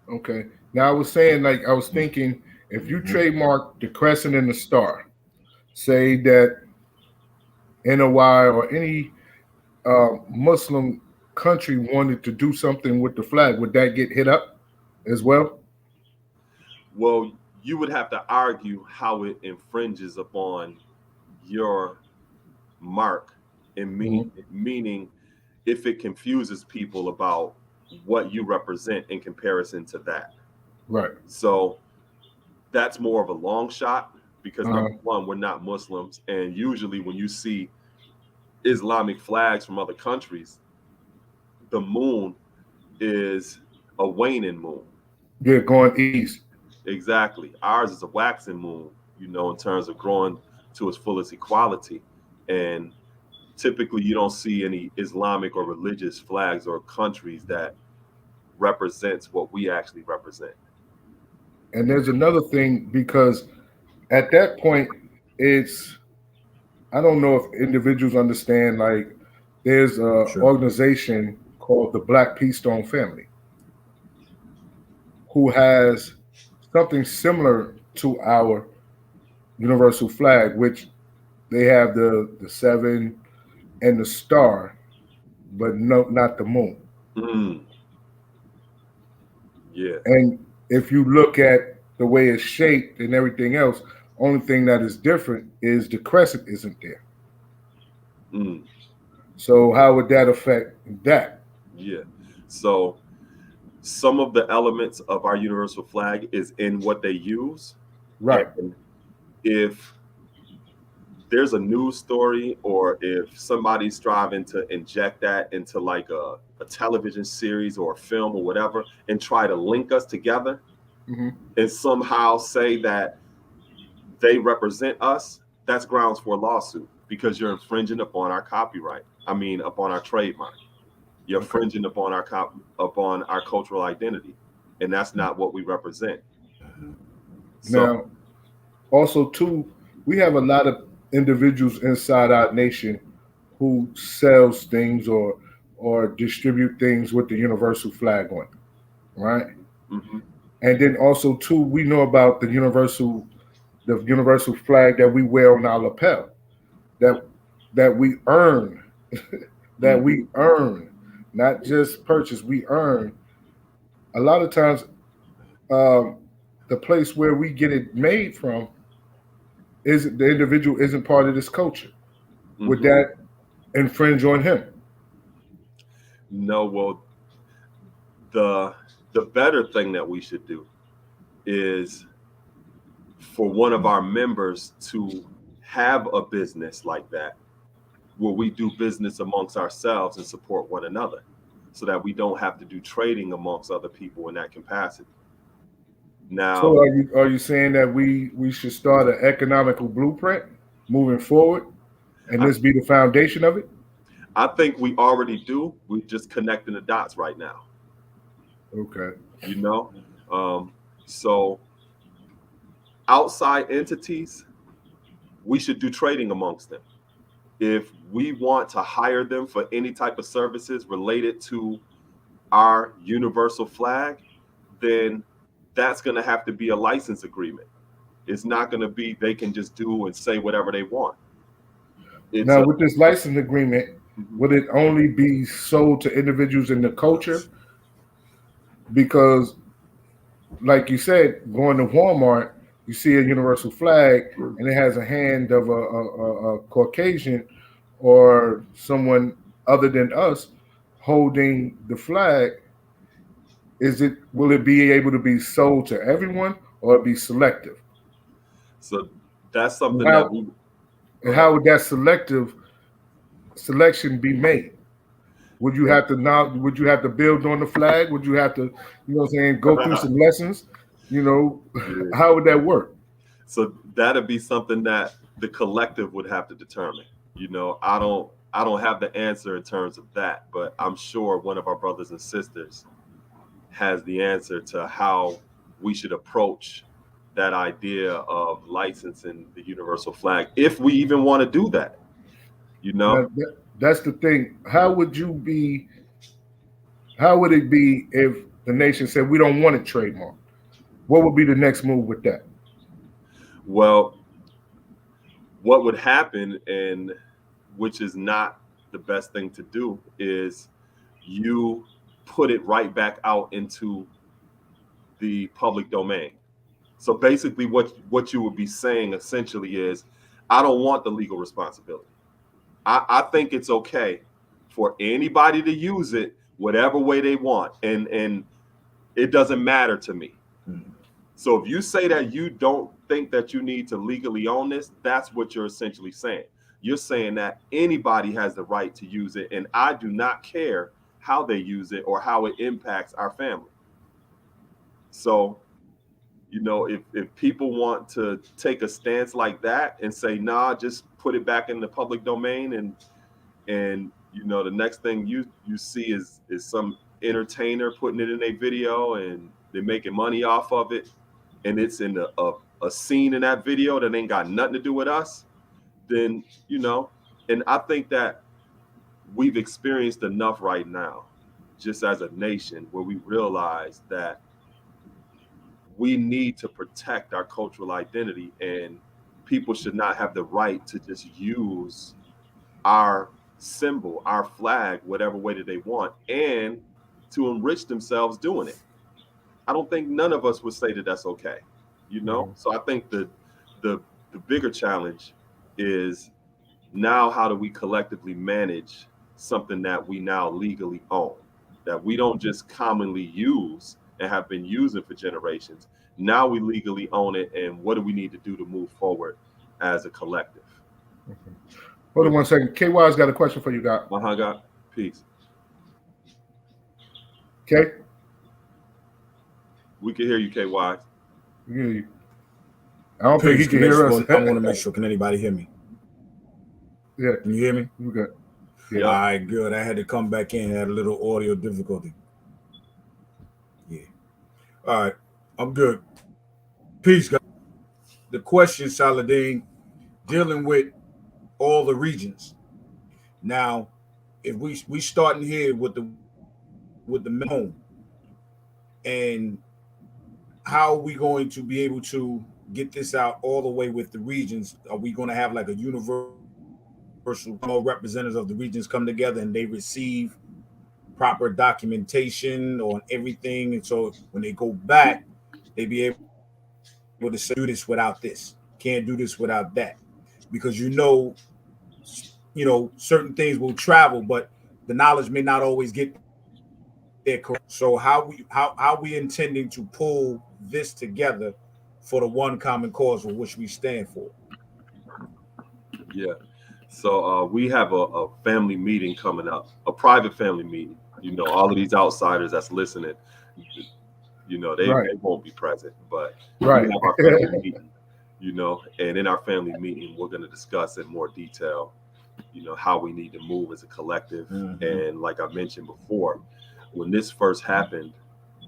Okay. Now I was saying, like, I was thinking, if you trademark the crescent and the star, say that NOI or any Muslim country wanted to do something with the flag, would that get hit up as well? Well, you would have to argue how it infringes upon your mark, and meaning if it confuses people about what you represent in comparison to that. Right. So that's more of a long shot because number one, we're not Muslims, and usually when you see Islamic flags from other countries, the moon is a waning moon. Yeah, going east. Exactly. Ours is a waxing moon, you know, in terms of growing to its fullest equality. And typically you don't see any Islamic or religious flags or countries that represents what we actually represent. And there's another thing, because at that point, I don't know if individuals understand, like, there's an organization called the Black Peace Stone Family who has something similar to our universal flag, which they have the 7 and the star, but no, not the moon. Yeah. And if you look at the way it's shaped and everything else, only thing that is different is the crescent isn't there. So how would that affect that? Yeah. So some of the elements of our universal flag is in what they use. Right. And if there's a news story or if somebody's striving to inject that into like a television series or a film or whatever and try to link us together and somehow say that they represent us, that's grounds for a lawsuit because you're infringing upon our copyright. I mean, upon our trademark. You're infringing upon our cultural identity, and that's not what we represent. Now, also too, we have a lot of individuals inside our nation who sells things or distribute things with the universal flag on it, right? And then also too, we know about the universal flag that we wear on our lapel, that we earn, that we earn, not just purchase, we earn. A lot of times, the place where we get it made from is the individual isn't part of this culture. Would that infringe on him? No, well, the better thing that we should do is for one of our members to have a business like that, where we do business amongst ourselves and support one another so that we don't have to do trading amongst other people in that capacity. Now, so are you saying that we should start an economical blueprint moving forward and this be the foundation of it? I think we already do. We're just connecting the dots right now. Okay. You know, so outside entities, we should do trading amongst them. If we want to hire them for any type of services related to our universal flag, then that's going to have to be a license agreement. It's not going to be they can just do and say whatever they want. Now, with this license agreement, would it only be sold to individuals in the culture? Because, like you said, going to Walmart, you see a universal flag and it has a hand of a Caucasian or someone other than us holding the flag, will it be able to be sold to everyone or be selective? So that's something that How we go and ahead. how would that selection be made? Would you have to would you have to build on the flag? Would you have to, what I'm saying, go through some lessons? Yeah. How would that work? So that'd be something that the collective would have to determine. I don't have the answer in terms of that, but I'm sure one of our brothers and sisters has the answer to how we should approach that idea of licensing the universal flag, if we even want to do that. Now, that's the thing. How would it be if the nation said we don't want a trademark? What would be the next move with that? Well, what would happen, and which is not the best thing to do, is you put it right back out into the public domain. So basically what you would be saying essentially is, I don't want the legal responsibility. I think it's okay for anybody to use it whatever way they want, and it doesn't matter to me. So if you say that you don't think that you need to legally own this, that's what you're essentially saying. You're saying that anybody has the right to use it, and I do not care how they use it or how it impacts our family. So, if people want to take a stance like that and say, nah, just put it back in the public domain, and the next thing you see is some entertainer putting it in a video and they're making money off of it, and it's in a scene in that video that ain't got nothing to do with us, then and I think that we've experienced enough right now, just as a nation, where we realize that we need to protect our cultural identity, and people should not have the right to just use our symbol, our flag, whatever way that they want, and to enrich themselves doing it. I don't think none of us would say that that's okay. So I think the bigger challenge is, now how do we collectively manage something that we now legally own, that we don't just commonly use and have been using for generations? Now we legally own it, and what do we need to do to move forward as a collective? Hold on one second. KY's got a question for you, guys. God, peace. Okay? We can hear you, KY. I don't think he can hear us. I want to make sure. Can anybody hear me? Yeah. Can you hear me? We good. Yeah. All right, good. I had to come back in. I had a little audio difficulty. Yeah. All right. I'm good. Peace, guys. The question, Saldin, dealing with all the regions. Now, if we starting here with the home, and how are we going to be able to get this out all the way with the regions? Are we going to have like a universal representatives of the regions come together and they receive proper documentation on everything, and so when they go back, they be able to say, do this without this, can't do this without that, because certain things will travel, but the knowledge may not always get there correct. So how we intending to pull this together for the one common cause for which we stand for? Yeah. So we have a family meeting coming up, a private family meeting. All of these outsiders that's listening, they won't be present, but we have our family meeting, and in our family meeting, we're going to discuss in more detail, how we need to move as a collective. Mm-hmm. And like I mentioned before, when this first happened,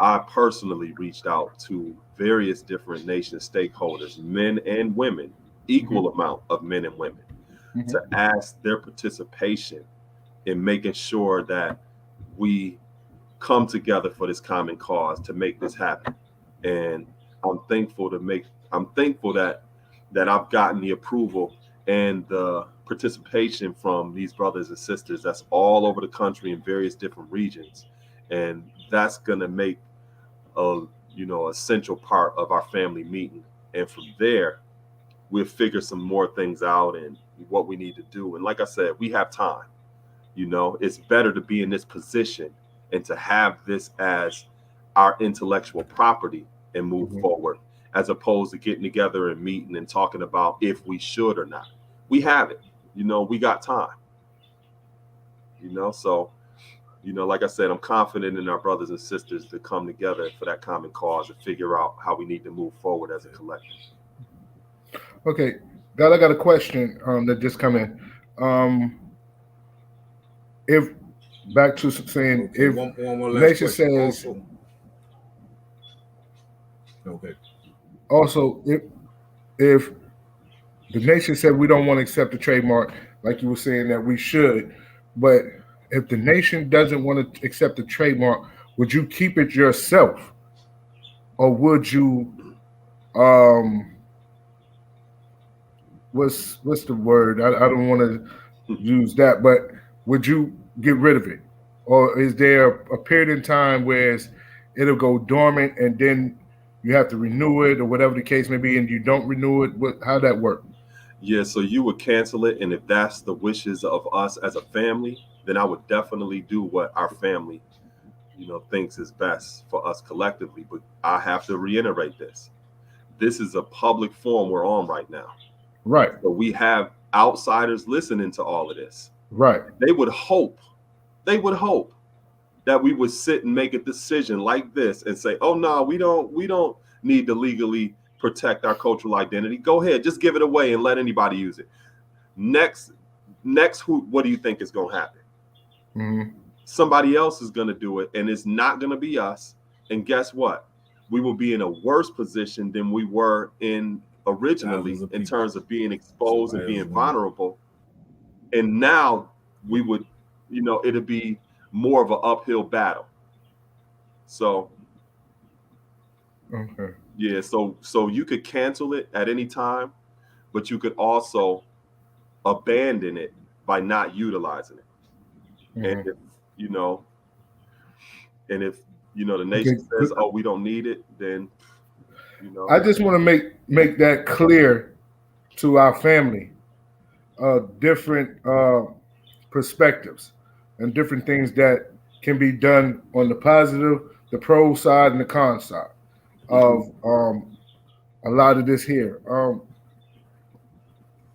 I personally reached out to various different nation stakeholders, men and women, equal amount of men and women, to ask their participation in making sure that we come together for this common cause to make this happen. And I'm thankful that I've gotten the approval and the participation from these brothers and sisters that's all over the country in various different regions. And that's going to make a central part of our family meeting. And from there, we'll figure some more things out and what we need to do. And like I said, we have time. You know, it's better to be in this position and to have this as our intellectual property and move forward, as opposed to getting together and meeting and talking about if we should or not. We have it. You know, we got time. You know, so, you know, like I said, I'm confident in our brothers and sisters to come together for that common cause and figure out how we need to move forward as a collective. Okay, God, I got a question that just come in. If back to saying, Okay, if one more last nation question. says Also, if the nation said we don't want to accept the trademark, like you were saying that we should, but if the nation doesn't want to accept the trademark, would you keep it yourself, or would you what's the word? I don't want to use that, but would you get rid of it, or is there a period in time where it'll go dormant and then you have to renew it, or whatever the case may be, and you don't renew it? How that work? Yeah, so you would cancel it, and if that's the wishes of us as a family, then I would definitely do what our family, you know, thinks is best for us collectively. But I have to reiterate this: this is a public forum we're on right now. Right. So we have outsiders listening to all of this. Right. They would hope that we would sit and make a decision like this and say, "Oh no, we don't need to legally protect our cultural identity. Go ahead, just give it away and let anybody use it." Next, what do you think is going to happen? Mm-hmm. Somebody else is going to do it, and it's not going to be us. And guess what? We will be in a worse position than we were in originally in terms of being exposed and being vulnerable. And now we would, you know, it'll be more of an uphill battle. So, okay. Yeah, so you could cancel it at any time, but you could also abandon it by not utilizing it. Mm-hmm. And if you know, the nation says, "Oh, we don't need it," then I just want to make that clear to our family. Different perspectives and different things that can be done on the positive, the pro side, and the con side of a lot of this here.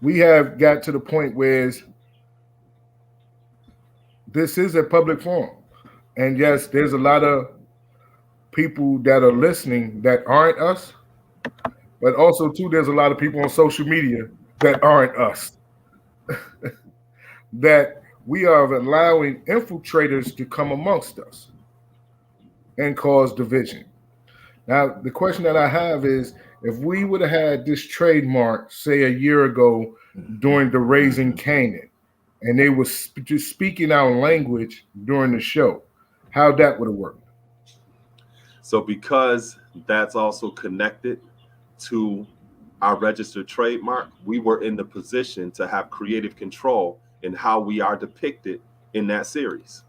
We have got to the point where this is a public forum. And yes, there's a lot of people that are listening that aren't us, but also, too, there's a lot of people on social media that aren't us. That we are allowing infiltrators to come amongst us and cause division. Now, the question that I have is, if we would have had this trademark, say, a year ago during the Raising Canaan, and they were just speaking our language during the show, how that would have worked? So because that's also connected to our registered trademark, we were in the position to have creative control in how we are depicted in that series.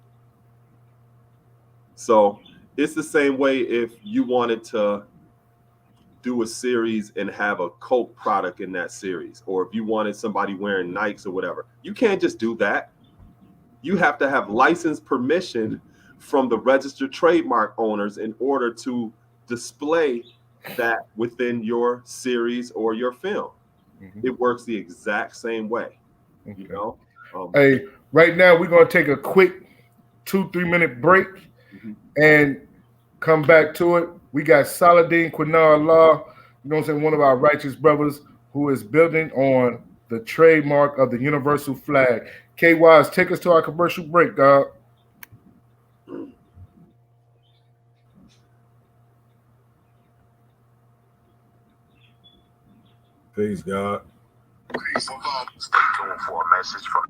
So it's the same way if you wanted to do a series and have a Coke product in that series, or if you wanted somebody wearing Nikes or whatever. You can't just do that. You have to have license permission from the registered trademark owners in order to display that within your series or your film. Mm-hmm. It works the exact same way. Okay. You know. Hey, right now we're gonna take a quick 2-3 minute break and come back to it. We got Saldin Quinar Law, you know what I'm saying, one of our righteous brothers who is building on the trademark of the universal flag. K-Wise, take us to our commercial break, dog. Peace, God. Stay tuned for a message from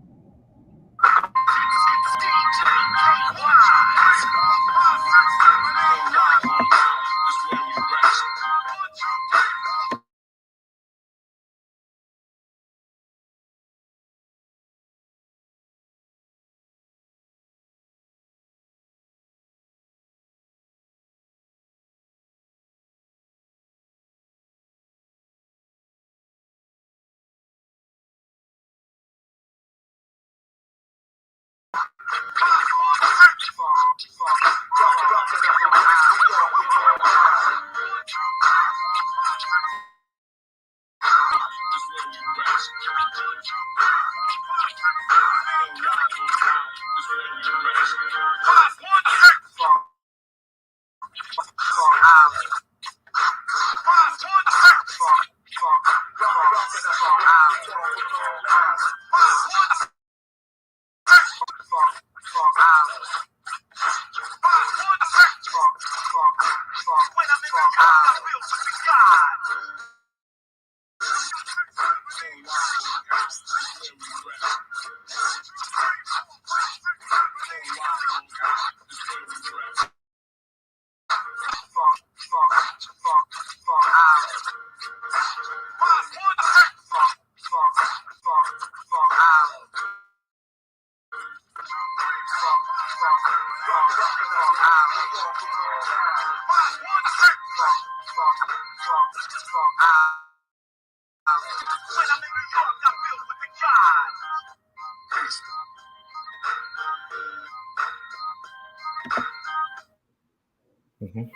Mhm.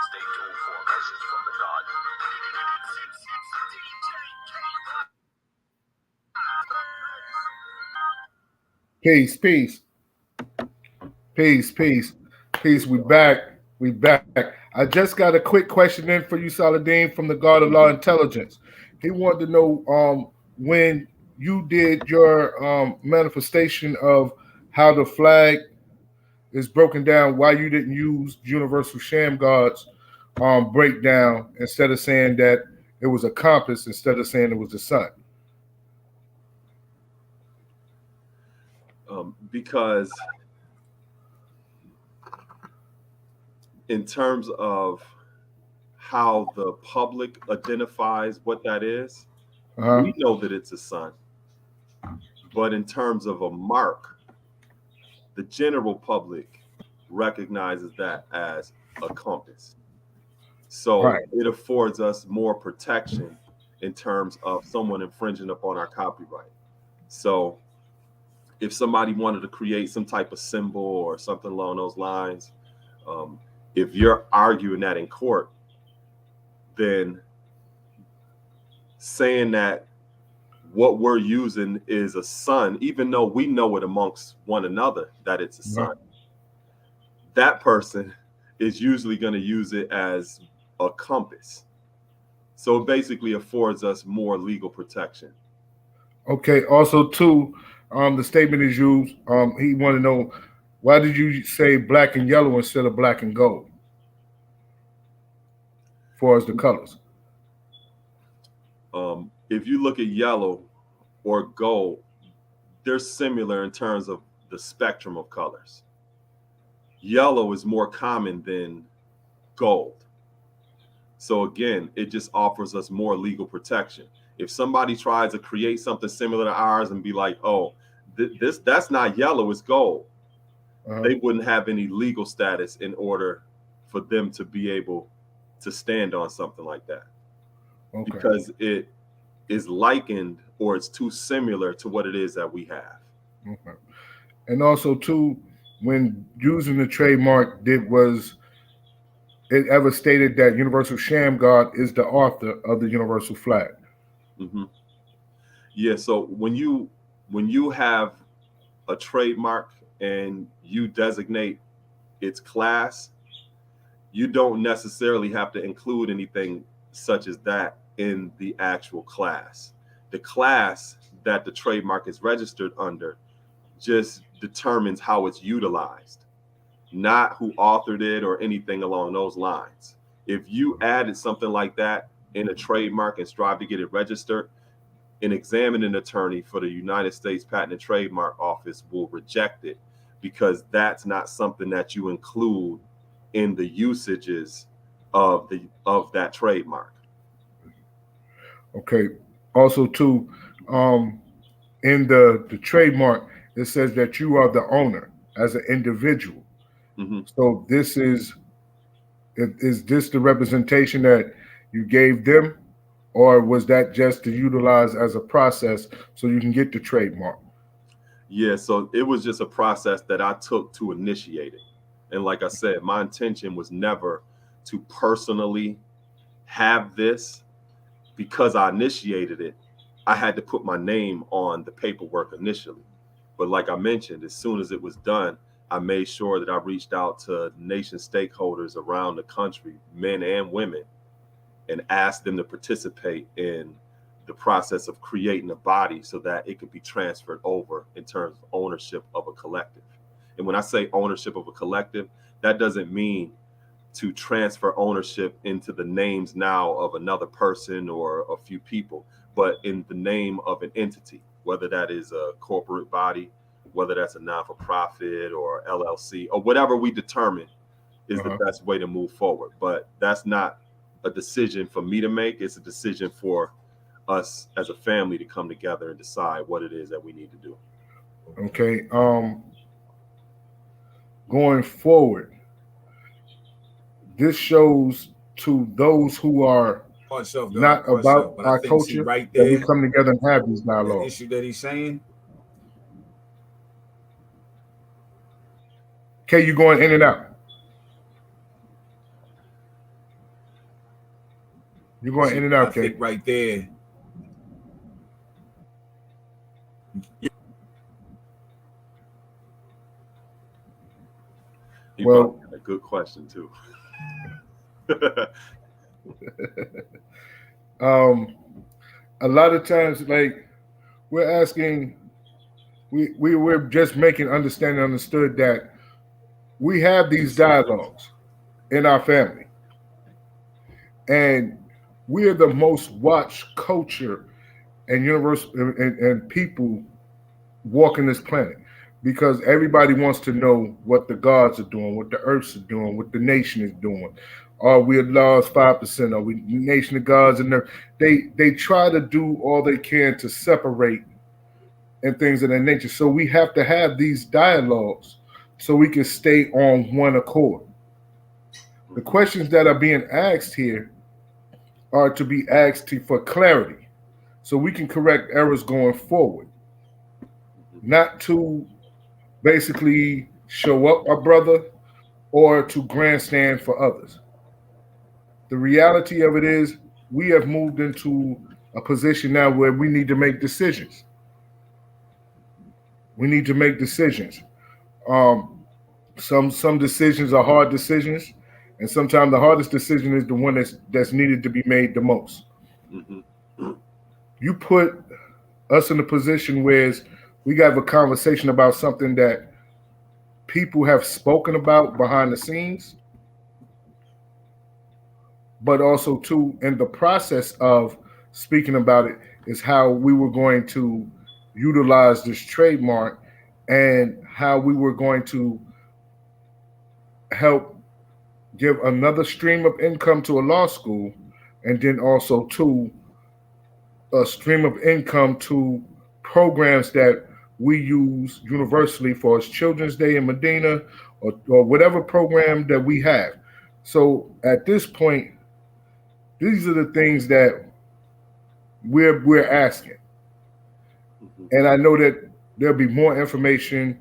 Stay tuned for a message from the God. Peace, peace, peace, peace, peace. We back. We back. I just got a quick question in for you, Saladin, from the God of Law Intelligence. He wanted to know when you did your manifestation of how the flag is broken down, why you didn't use Universal Sham God's breakdown instead of saying that it was a compass instead of saying it was the sun. Because in terms of how the public identifies what that is, we know that it's a sun. But in terms of a mark, the general public recognizes that as a compass. So Right. it affords us more protection in terms of someone infringing upon our copyright. So if somebody wanted to create some type of symbol or something along those lines, if you're arguing that in court, then saying that what we're using is a sun, even though we know it amongst one another that it's a sun, that person is usually going to use it as a compass. So it basically affords us more legal protection. Okay. Also, too, the statement is used. He wanted to know, why did you say black and yellow instead of black and gold? As far as the colors. If you look at yellow or gold, they're similar in terms of the spectrum of colors. Yellow is more common than gold. So again, it just offers us more legal protection. If somebody tries to create something similar to ours and be like, oh, that's not yellow, it's gold, they wouldn't have any legal status in order for them to be able to stand on something like that. Okay. Because it is likened or it's too similar to what it is that we have. Okay. And also, too, when using the trademark, was it ever stated that Universal Sham God is the author of the Universal Flag? Mm-hmm. Yeah. So when you have a trademark and you designate its class, you don't necessarily have to include anything such as that in the actual class. The class that the trademark is registered under just determines how it's utilized, not who authored it or anything along those lines. If you added something like that in a trademark and strive to get it registered, an examining attorney for the United States Patent and Trademark Office will reject it because that's not something that you include in the usages of that trademark. Okay. Also, too, in the trademark, it says that you are the owner as an individual. Mm-hmm. So is this the representation that you gave them, or was that just to utilize as a process so you can get the trademark? Yeah, so it was just a process that I took to initiate it. And like I said, my intention was never to personally have this. Because I initiated it, I had to put my name on the paperwork initially. But like I mentioned, as soon as it was done, I made sure that I reached out to nation stakeholders around the country, men and women, and asked them to participate in the process of creating a body so that it could be transferred over in terms of ownership of a collective. And when I say ownership of a collective, that doesn't mean to transfer ownership into the names now of another person or a few people, but in the name of an entity, whether that is a corporate body, whether that's a non-for-profit or LLC or whatever we determine is the best way to move forward. But that's not a decision for me to make. It's a decision for us as a family to come together and decide what it is that we need to do. Okay. Going forward, this shows to those who are not about our culture right that there, we come together and have these that dialogues. issue that he's saying. Okay, you going in and out. You're going in and out, I think right there. Well, a good question too. A lot of times, like we're asking, we're just making understood that we have these dialogues in our family, and we are the most watched culture and universe and people walking this planet because everybody wants to know what the gods are doing, what the earths are doing, what the nation is doing. Are we lost 5%? Are we nation of gods? And they try to do all they can to separate and things of that nature. So we have to have these dialogues so we can stay on one accord. The questions that are being asked here are to be asked for clarity so we can correct errors going forward, not to basically show up our brother or to grandstand for others. The reality of it is we have moved into a position now where we need to make decisions. We need to make decisions. Some decisions are hard decisions, and sometimes the hardest decision is the one that's needed to be made the most. You put us in a position where we got a conversation about something that people have spoken about behind the scenes, but also too in the process of speaking about it is how we were going to utilize this trademark and how we were going to help give another stream of income to a law school, and then also to a stream of income to programs that we use universally for as Children's Day in Medina or whatever program that we have. So at this point, these are the things that we're asking. And I know that there'll be more information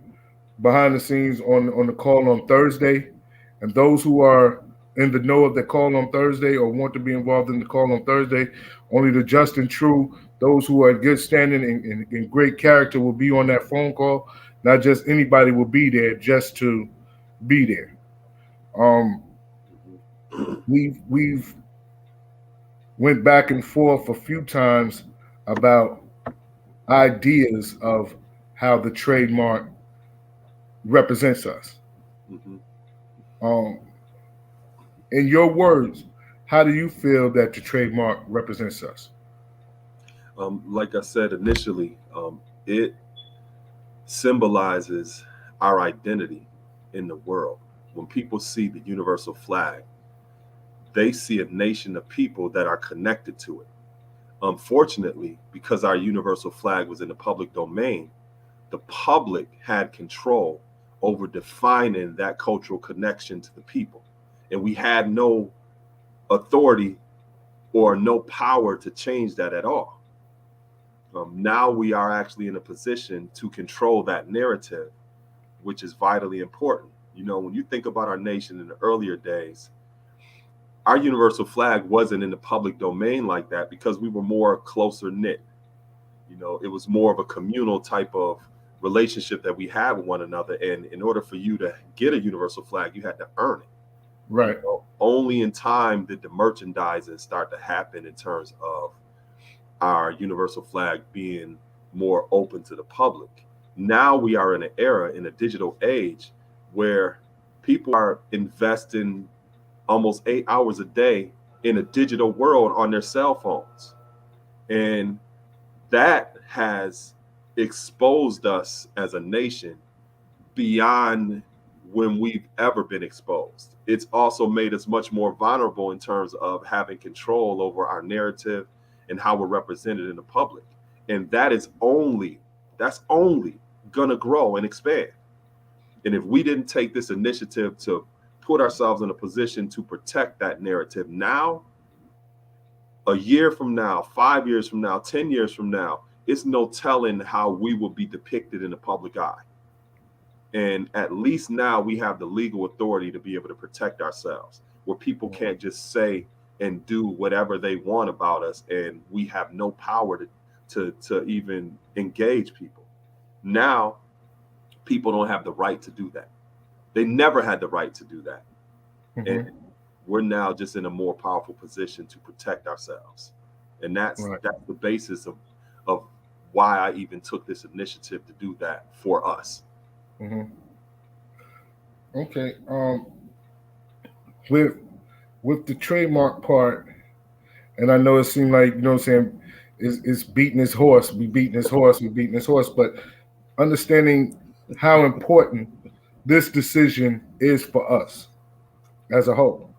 behind the scenes on the call on Thursday. And those who are in the know of the call on Thursday or want to be involved in the call on Thursday, only the just and true, those who are in good standing and in great character will be on that phone call. Not just anybody will be there just to be there. We've went back and forth a few times about ideas of how the trademark represents us. In your words, how do you feel that the trademark represents us? Like I said initially, it symbolizes our identity in the world. When people see the universal flag, they see a nation of people that are connected to it. Unfortunately, because our universal flag was in the public domain, the public had control over defining that cultural connection to the people. And we had no authority or no power to change that at all. Now we are actually in a position to control that narrative, which is vitally important. You know, when you think about our nation in the earlier days, our universal flag wasn't in the public domain like that because we were more closer knit. You know, it was more of a communal type of relationship that we had with one another. And in order for you to get a universal flag, you had to earn it. Right. You know, only in time did the merchandising start to happen in terms of our universal flag being more open to the public. Now we are in an era, in a digital age, where people are investing almost 8 hours a day in a digital world on their cell phones. And that has exposed us as a nation beyond when we've ever been exposed. It's also made us much more vulnerable in terms of having control over our narrative and how we're represented in the public. And that's only gonna grow and expand. And if we didn't take this initiative to put ourselves in a position to protect that narrative now, a year from now, 5 years from now, 10 years from now, it's no telling how we will be depicted in the public eye. And at least now we have the legal authority to be able to protect ourselves, where people can't just say and do whatever they want about us, and we have no power to even engage people. Now, people don't have the right to do that. They never had the right to do that. And we're now just in a more powerful position to protect ourselves. And that's the basis of why I even took this initiative to do that for us. Okay. With the trademark part, and I know it seemed like, you know what I'm saying, it's beating his horse. We beating his horse. But understanding how important this decision is for us as a whole.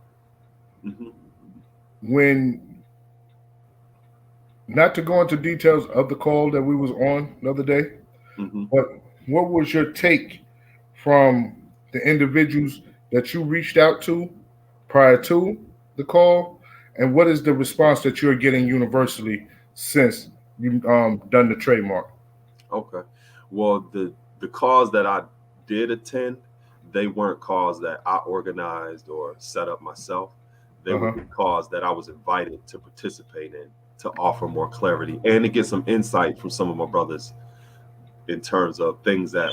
When, not to go into details of the call that we was on the other day, but what was your take from the individuals that you reached out to prior to the call, and what is the response that you're getting universally since you've done the trademark? Okay. Well, the calls that I did attend, they weren't calls that I organized or set up myself. They were calls that I was invited to participate in, to offer more clarity and to get some insight from some of my brothers in terms of things that,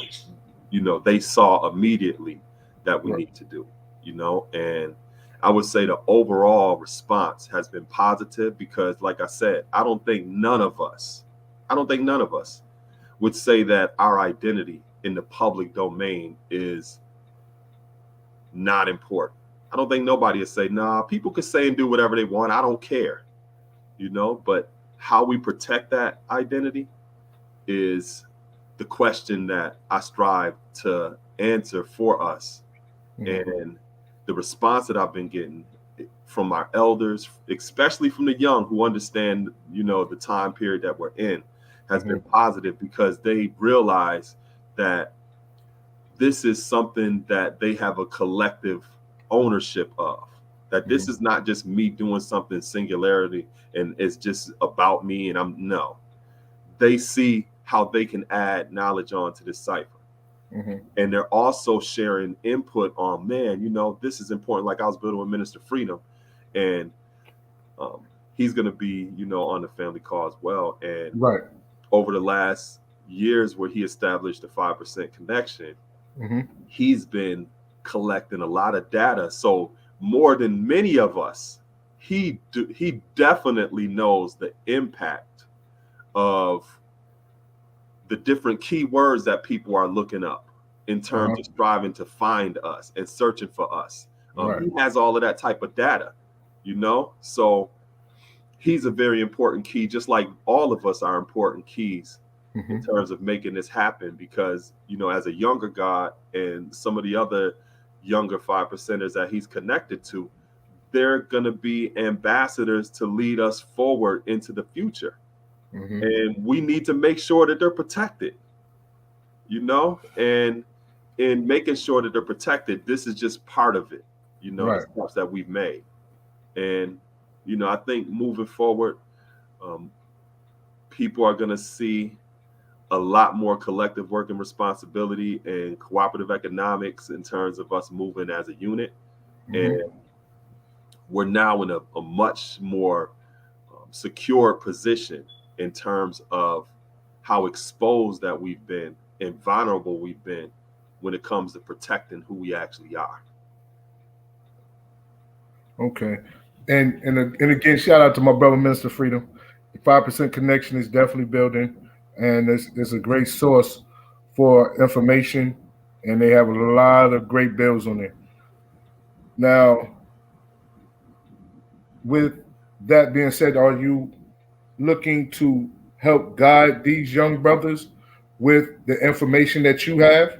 you know, they saw immediately that we need to do, you know. And I would say the overall response has been positive because, like I said, I don't think none of us would say that our identity in the public domain is not important. I don't think nobody would say, nah, people can say and do whatever they want. I don't care, you know. But how we protect that identity is the question that I strive to answer for us. And the response that I've been getting from our elders, especially from the young who understand, you know, the time period that we're in, has been positive because they realize that this is something that they have a collective ownership of, that this is not just me doing something singularity and it's just about me and they see how they can add knowledge onto this cipher. And they're also sharing input on, man, you know, this is important. Like I was building with Minister Freedom, and he's going to be, you know, on the family call as well. And over the last years where he established the 5% connection, he's been collecting a lot of data. So more than many of us, he definitely knows the impact of the different keywords that people are looking up in terms of striving to find us and searching for us. He has all of that type of data, you know? So he's a very important key, just like all of us are important keys in terms of making this happen. Because, you know, as a younger God and some of the other younger 5%ers that he's connected to, they're going to be ambassadors to lead us forward into the future. And we need to make sure that they're protected, you know, and in making sure that they're protected, this is just part of it, you know, the steps that we've made. And, you know, I think moving forward, people are going to see a lot more collective work and responsibility and cooperative economics in terms of us moving as a unit. And we're now in a much more secure position in terms of how exposed that we've been and vulnerable we've been when it comes to protecting who we actually are. Okay. And again, shout out to my brother, Minister Freedom. 5% Connection is definitely building, and it's a great source for information, and they have a lot of great builds on there. Now, with that being said, are you looking to help guide these young brothers with the information that you have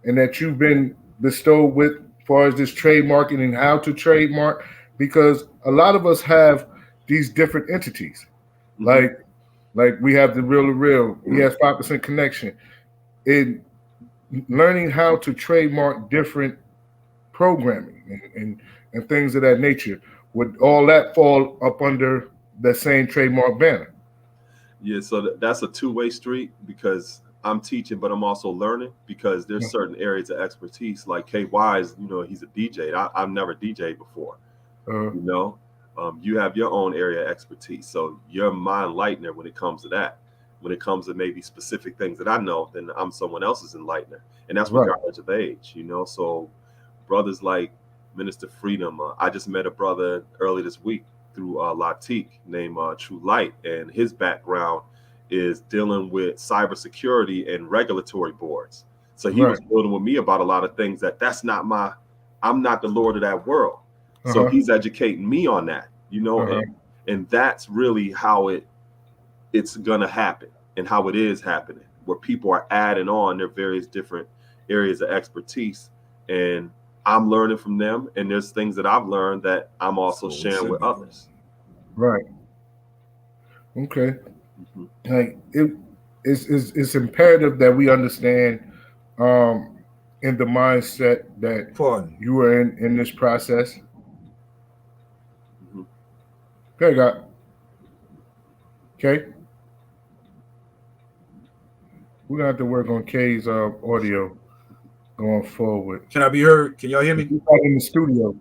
and that you've been bestowed with as far as this trademarking and how to trademark? Because a lot of us have these different entities. Like we have the real to real, he has 5% Connection. In learning how to trademark different programming and things of that nature, would all that fall up under the same trademark banner? Yeah, so that's a two-way street because I'm teaching, but I'm also learning because there's certain areas of expertise. Like KY is, he's a DJ. I've never DJed before. You have your own area of expertise, so you're my enlightener when it comes to that. When it comes to maybe specific things that I know, then I'm someone else's enlightener, and that's regardless of age. So brothers like Minister Freedom, I just met a brother early this week through Latik named True Light, and his background is dealing with cybersecurity and regulatory boards. So he was building with me about a lot of things I'm not the Lord of that world. So he's educating me on that, and that's really how it's gonna happen and how it is happening, where people are adding on their various different areas of expertise, and I'm learning from them, and there's things that I've learned that I'm also sharing with others. Right. Okay. Like it's imperative that we understand in the mindset that you were in this process. Okay, God. Okay. We're gonna have to work on K's audio going forward. Can I be heard? Can y'all hear me? He's not in the studio.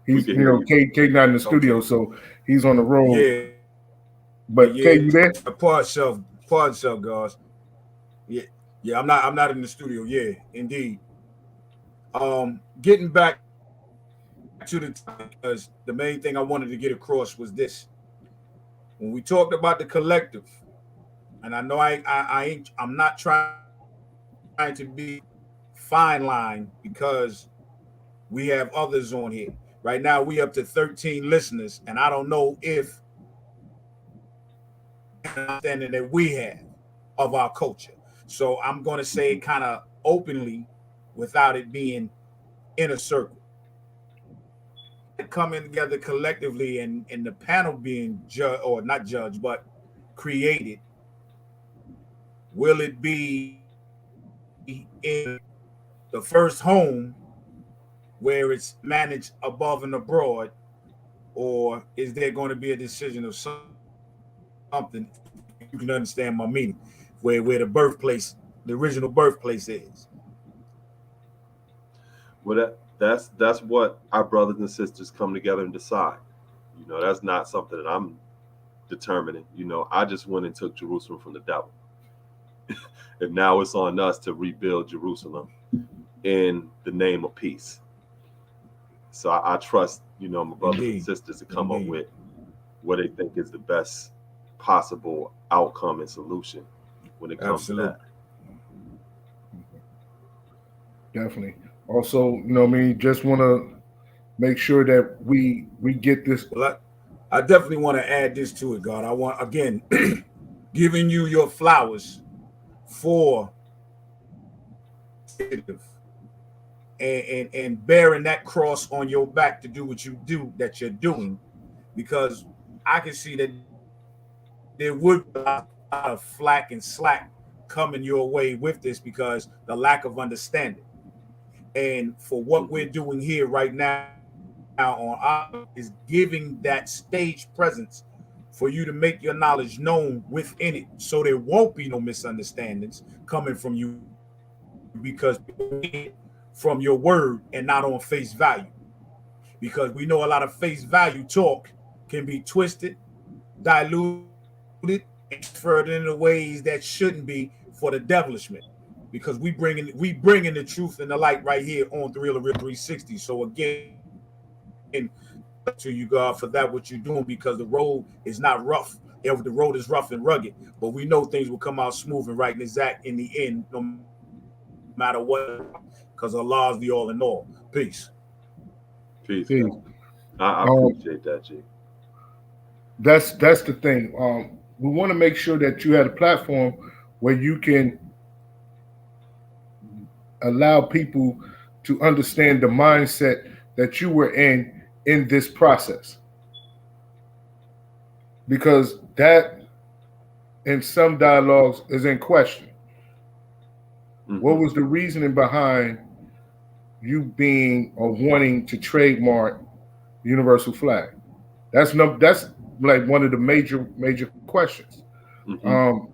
He's K not in the studio, so he's on the road. Yeah. But K, you there? Pardon self, guys. Yeah. I'm not in the studio. Yeah, indeed. Getting back to the time, because the main thing I wanted to get across was this: when we talked about the collective, and I know I'm not trying to be fine line because we have others on here. Right now, we up to 13 listeners, and I don't know if understanding that we have of our culture. So I'm going to say it kind of openly without it being in a circle. Coming together collectively and the panel being judged, or not judged, but created, will it be in the first home where it's managed above and abroad, or is there going to be a decision of something? You can understand my meaning, where the original birthplace is. Well, that's what our brothers and sisters come together and decide. That's not something that I'm determining. I just went and took Jerusalem from the devil. And now it's on us to rebuild Jerusalem in the name of peace. So I trust, my brothers and sisters to come up with what they think is the best possible outcome and solution when it comes to that. Definitely. Also, just want to make sure that we get this. Well, I definitely want to add this to it, God. I want, again, giving you your flowers for and bearing that cross on your back to do what you do that you're doing, because I can see that there would be a lot of flack and slack coming your way with this because the lack of understanding. And for what we're doing here right now on our is giving that stage presence for you to make your knowledge known within it, so there won't be no misunderstandings coming from you, because from your word and not on face value. Because we know a lot of face value talk can be twisted, diluted, and transferred in the ways that shouldn't be for the devilishment. Because we bringing the truth and the light right here on the Real 360. So again, to you, God, for that what you're doing, because the road is not rough, if the road is rough and rugged, but we know things will come out smooth and right and exact in the end, no matter what, because Allah is the all in all. Peace. Peace. Peace. I appreciate that, G. That's the thing. We want to make sure that you have a platform where you can allow people to understand the mindset that you were in this process, because that in some dialogues is in question. Mhm. What was the reasoning behind you being or wanting to trademark universal flag? That's like one of the major questions. Mhm.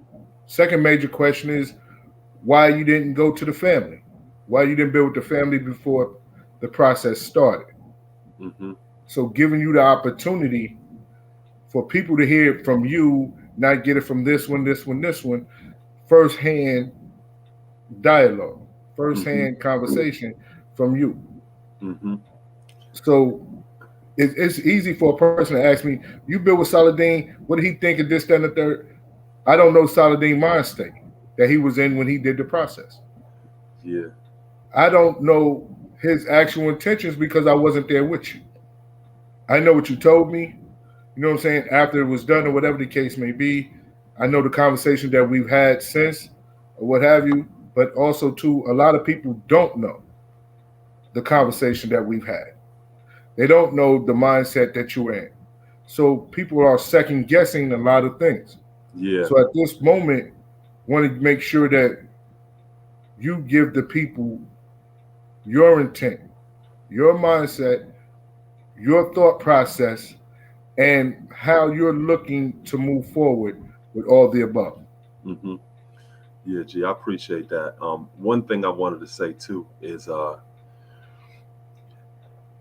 Second major question is why you didn't go to the family, why you didn't build the family before the process started. Mhm. So giving you the opportunity for people to hear it from you, not get it from this one, firsthand dialogue, firsthand conversation from you. Mhm. So it's easy for a person to ask me, you built with Saldin, what did he think of this, that, and the third? I don't know Saldin mind state that he was in when he did the process. Yeah. I don't know his actual intentions because I wasn't there with you. I know what you told me, you know what I'm saying, after it was done or whatever the case may be. I know the conversation that we've had since or what have you, but also too, a lot of people don't know the conversation that we've had. They don't know the mindset that you're in. So people are second guessing a lot of things. Yeah. So at this moment, want to make sure that you give the people your intent, your mindset, your thought process, and how you're looking to move forward with all the above. Mhm. Yeah, G. I appreciate that. One thing I wanted to say too is,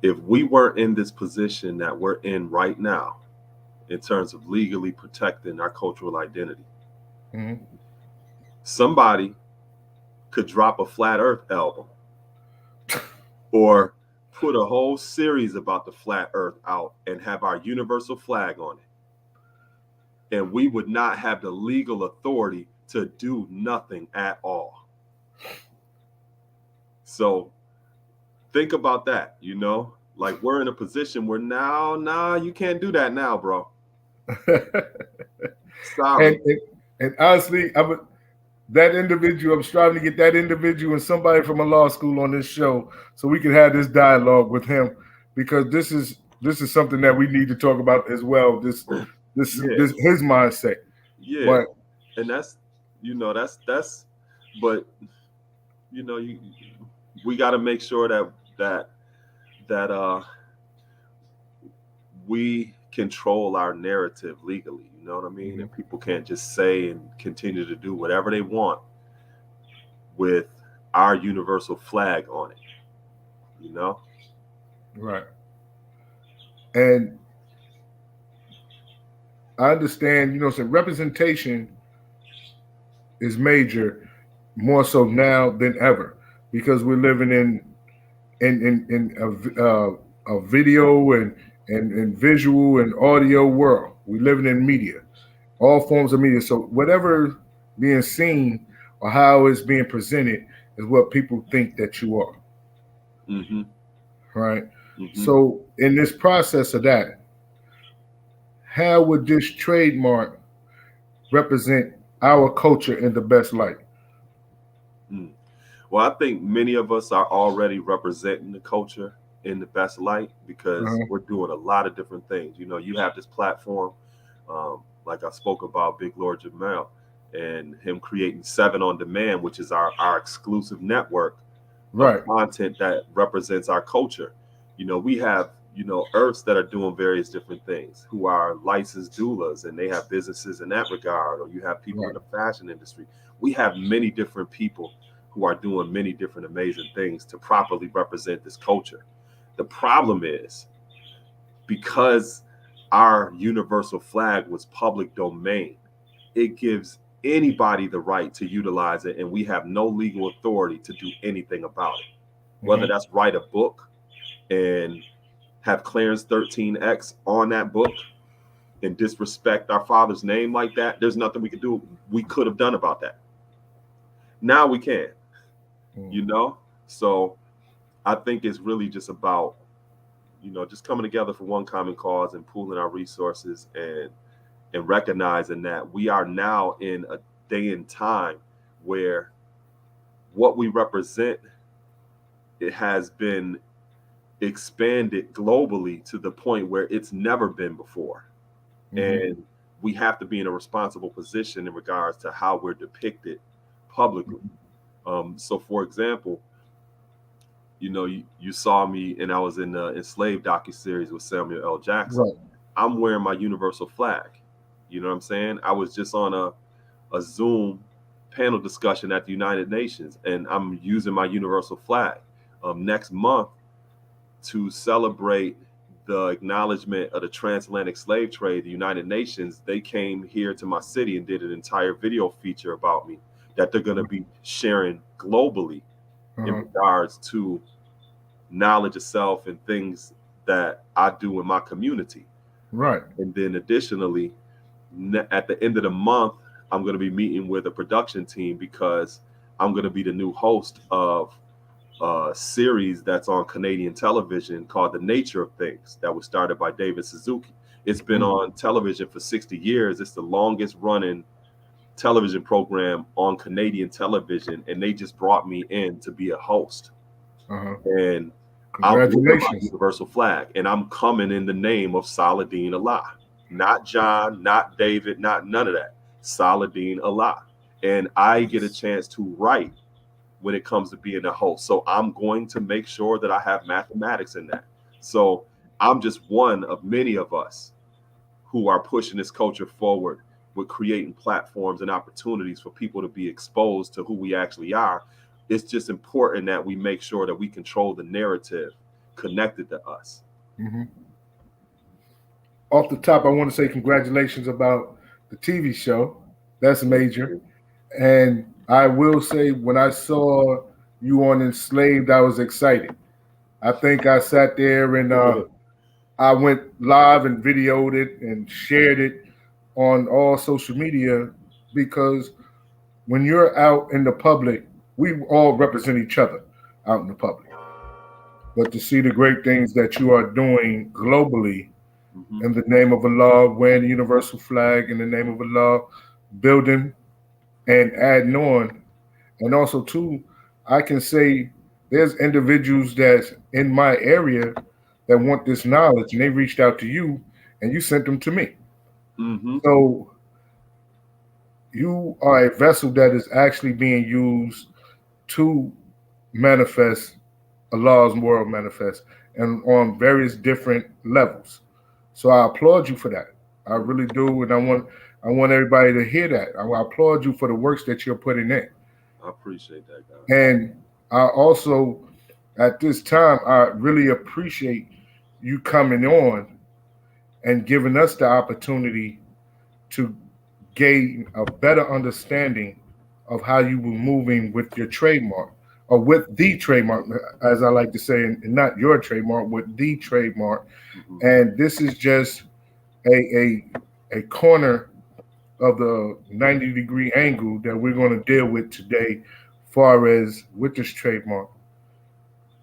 if we weren't in this position that we're in right now, in terms of legally protecting our cultural identity, Mhm. somebody could drop a flat Earth album or put a whole series about the flat Earth out and have our universal flag on it, and we would not have the legal authority to do nothing at all. So think about that. Like, we're in a position where now, nah, you can't do that now, bro. and, Sorry. and and honestly, that individual, I'm striving to get that individual and somebody from a law school on this show so we can have this dialogue with him, because this is something that we need to talk about as well. Yeah. This his mindset. Yeah. But And that's but we got to make sure that we control our narrative legally, you know what I mean? And people can't just say and continue to do whatever they want with our universal flag on it. right. And I understand, so representation is major, more so now than ever, because we're living in a video and visual and audio world. We're living in media, all forms of media. So whatever being seen or how it's being presented is what people think that you are, Mm-hmm. right? Mm-hmm. So in this process of that, how would this trademark represent our culture in the best light? Well, I think many of us are already representing the culture in the best light because Uh-huh. we're doing a lot of different things. You have this platform, like I spoke about Big Lord Jamel and him creating 7 on Demand, which is our exclusive network of Right. content that represents our culture. We have, Earths that are doing various different things, who are licensed doulas, and they have businesses in that regard, or you have people in Right. the fashion industry. We have many different people who are doing many different amazing things to properly represent this culture. The problem is, because our universal flag was public domain, it gives anybody the right to utilize it, and we have no legal authority to do anything about it. Whether that's write a book and have Clarence 13X on that book, and disrespect our father's name like that, there's nothing we could have done about that. Now we can, you know? So I think it's really just about, you know, just coming together for one common cause and pooling our resources and recognizing that we are now in a day and time where what we represent, it has been expanded globally to the point where it's never been before. And we have to be in a responsible position in regards to how we're depicted publicly. So for example, you know, you saw me and I was in the Enslaved docuseries with Samuel L. Jackson. Right. I'm wearing my universal flag. You know what I'm saying? I was just on a Zoom panel discussion at the United Nations, and I'm using my universal flag. Next month, to celebrate the acknowledgement of the transatlantic slave trade, the United Nations, they came here to my city and did an entire video feature about me that they're going to be sharing globally in regards to knowledge of self and things that I do in my community. Right. And then additionally, at the end of the month, I'm going to be meeting with a production team because I'm going to be the new host of a series that's on Canadian television called The Nature of Things that was started by David Suzuki. It's been on television for 60 years. It's the longest running television program on Canadian television, and they just brought me in to be a host. And I'm wearing my universal flag, and I'm coming in the name of Saldin Allah. Not John, not David, not none of that. Saldin Allah. And I get a chance to write when it comes to being a host. So I'm going to make sure that I have mathematics in that. So I'm just one of many of us who are pushing this culture forward with creating platforms and opportunities for people to be exposed to who we actually are. It's just important that we make sure that we control the narrative connected to us. Off the top, I want to say congratulations about the TV show. That's major. And I will say, when I saw you on Enslaved, I was excited. I think I sat there and I went live and videoed it and shared it on all social media, because when you're out in the public, we all represent each other out in the public. But to see the great things that you are doing globally in the name of Allah, wearing the universal flag in the name of Allah, building and adding on. And also too, I can say there's individuals that's in my area that want this knowledge, and they reached out to you and you sent them to me. So you are a vessel that is actually being used to manifest Allah's moral manifest, and on various different levels. So I applaud you for that. I really do, and I want everybody to hear that. I applaud you for the works that you're putting in. I appreciate that, guys. And I also, at this time, I really appreciate you coming on and giving us the opportunity to gain a better understanding of how you were moving with your trademark, or with the trademark, as I like to say, and not your trademark, with the trademark. And this is just a corner of the 90-degree angle that we're going to deal with today, far as with this trademark.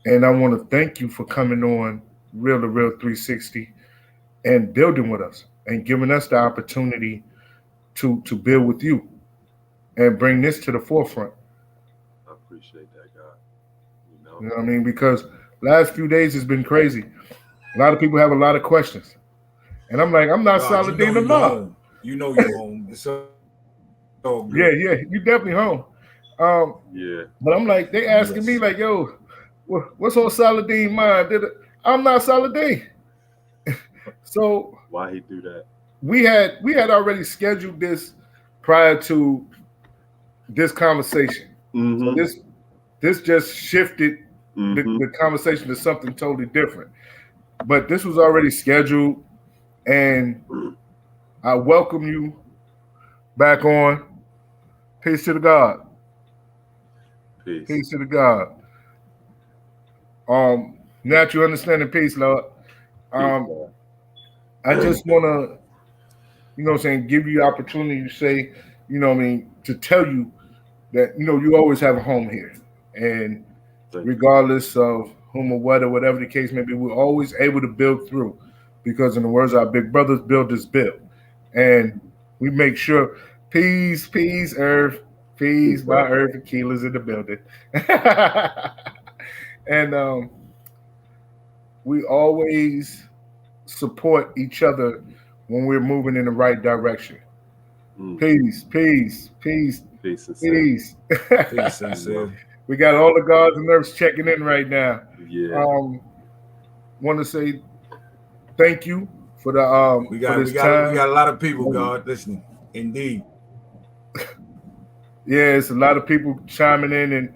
And I want to thank you for coming on Real to Real 360 and building with us and giving us the opportunity to build with you and bring this to the forefront. I appreciate that, God. You know what I mean? Because last few days has been crazy. A lot of people have a lot of questions. And I'm like, I'm not Saldin Allah. You know you're home. It's so good. Yeah, you definitely home. But I'm like, they asking me like, yo, what's on Saldin's mind? I'm not Saldin. So why he do that? We had already scheduled this prior to this conversation. So this just shifted the conversation to something totally different. But this was already scheduled, and I welcome you back on. Peace to the God. Peace to the God. Natural understanding, peace, Lord. I just want to you know what I'm saying, give you the opportunity to say, you know what I mean, to tell you that, you know, you always have a home here. And Thank you. regardless of whom or what or whatever the case may be, we're always able to build through because, in the words of our big brothers, build this build. And we make sure, peace, Earth, peace, my Earth, Aquila's in the building. And we always support each other when we're moving in the right direction. Peace, peace, peace, Peace and peace. Peace, sincere. We got all the gods and earths checking in right now. Yeah. Want to say thank you for the We got for this time. we got a lot of people, God, listening. Indeed. Yeah, it's a lot of people chiming in, and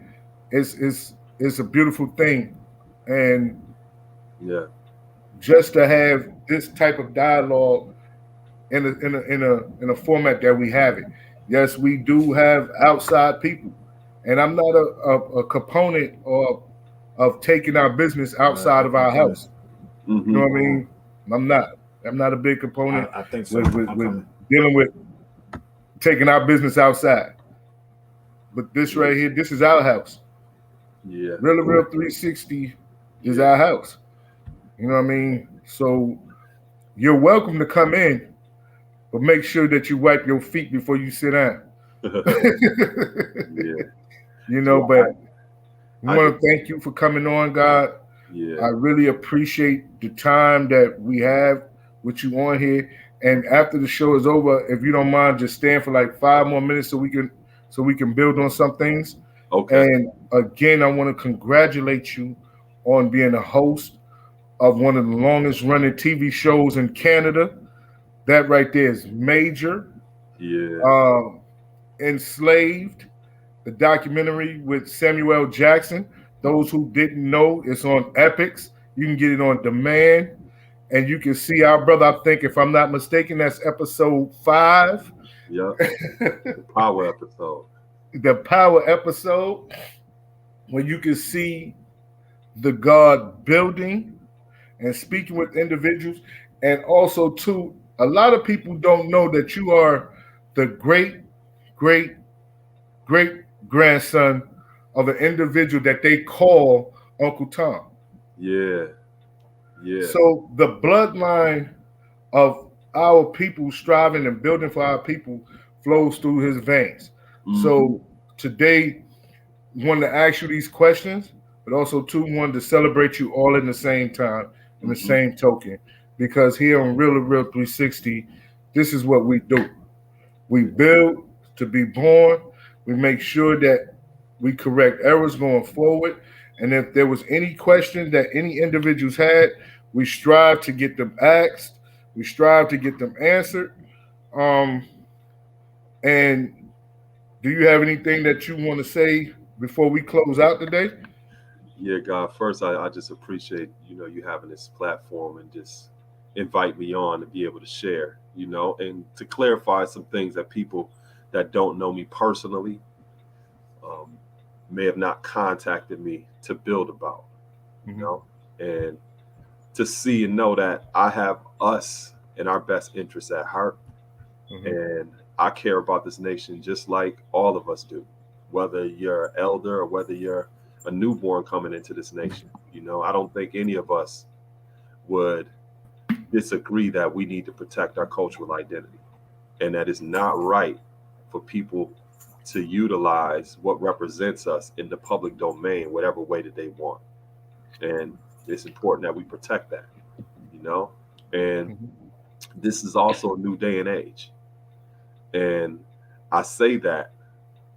it's a beautiful thing. And Yeah. just to have this type of dialogue in a format that we have it. Yes, we do have outside people, and I'm not a component of taking our business outside of our house. Mm-hmm. You know what I mean? I'm not a big component. I think so. with dealing with taking our business outside. But this right here, this is our house. Yeah. Real 360 is our house. You know what I mean? So you're welcome to come in, but make sure that you wipe your feet before you sit down. Yeah. You know, but we want to thank you for coming on, God. Yeah. I really appreciate the time that we have with you on here. And after the show is over, if you don't mind, just stand for like 5 more minutes so we can build on some things. Okay. And again, I want to congratulate you on being a host of one of the longest running TV shows in Canada. That right there is major. Yeah. Enslaved, the documentary with Samuel L. Jackson. Those who didn't know, it's on Epics. You can get it on demand. And you can see our brother, I think, if I'm not mistaken, that's episode 5. Yeah. The power episode. The power episode, where you can see the God building and speaking with individuals. And also, too, a lot of people don't know that you are the great grandson of an individual that they call Uncle Tom. Yeah. Yeah. So the bloodline of our people striving and building for our people flows through his veins. Mm-hmm. So today, wanted to ask you these questions, but also too wanted to celebrate you all in the same time, in the same token. Because here on Real 360, this is what we do. We build to be born. We make sure that we correct errors going forward. And if there was any question that any individuals had, we strive to get them asked. We strive to get them answered. And do you have anything that you want to say before we close out today? Yeah, God, first, I just appreciate, you having this platform and just invite me on to be able to share, and to clarify some things that people that don't know me personally may have not contacted me to build about, and to see and know that I have us and our best interests at heart. And I care about this nation just like all of us do, whether you're an elder or whether you're a newborn coming into this nation. I don't think any of us would disagree that we need to protect our cultural identity, and that it's not right for people to utilize what represents us in the public domain, whatever way that they want. And it's important that we protect that, and this is also a new day and age. And I say that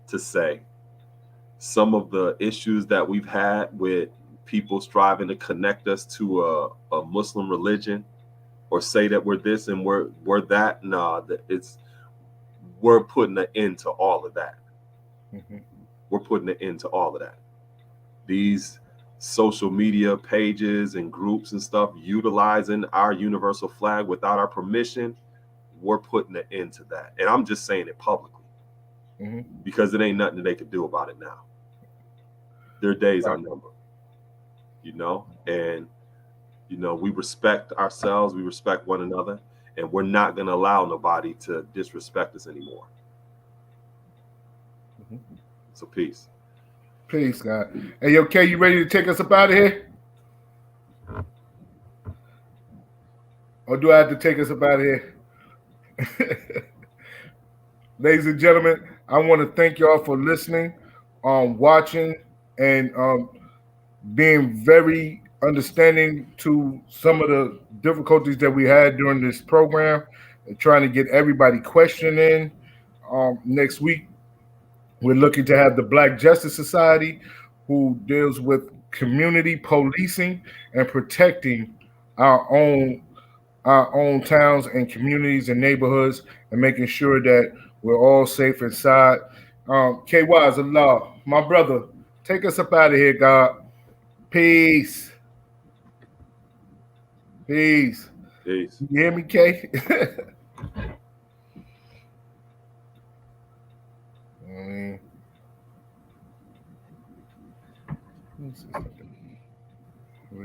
to say some of the issues that we've had with people striving to connect us to a Muslim religion, or say that we're this and we're that. We're putting an end to all of that. We're putting an end to all of that. These social media pages and groups and stuff utilizing our universal flag without our permission, we're putting an end to that. And I'm just saying it publicly because it ain't nothing that they could do about it now. Their days are numbered, and we respect ourselves, we respect one another. and we're not going to allow nobody to disrespect us anymore. So peace. Peace, God. Hey, yo, K, you ready to take us up out of here? Or do I have to take us up out of here? Ladies and gentlemen, I want to thank y'all for listening, watching, and being very understanding to some of the difficulties that we had during this program and trying to get everybody questioning. Next week, we're looking to have the Black Justice Society, who deals with community policing and protecting our own towns and communities and neighborhoods and making sure that we're all safe inside. KY Allah, my brother, take us up out of here, God. Peace. Peace. Peace. You hear me, K?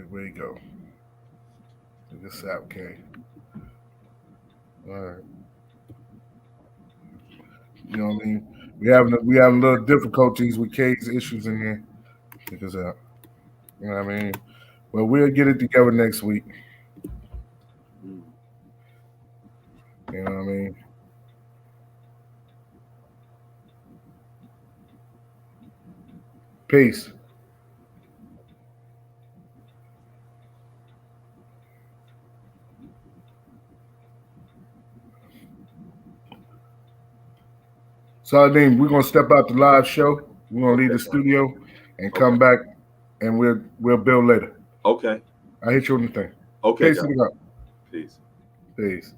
Where you go? Take this out, K. All right. You know what I mean? We having little difficulties with K's issues in here. Check this out. You know what I mean? Well, we'll get it together next week. You know what I mean? Peace. Saldin, we're gonna step out the live show. We're gonna leave the studio and come back, and we'll build later. Okay. I hit you on the thing. Okay. Peace to the God. Peace. Peace.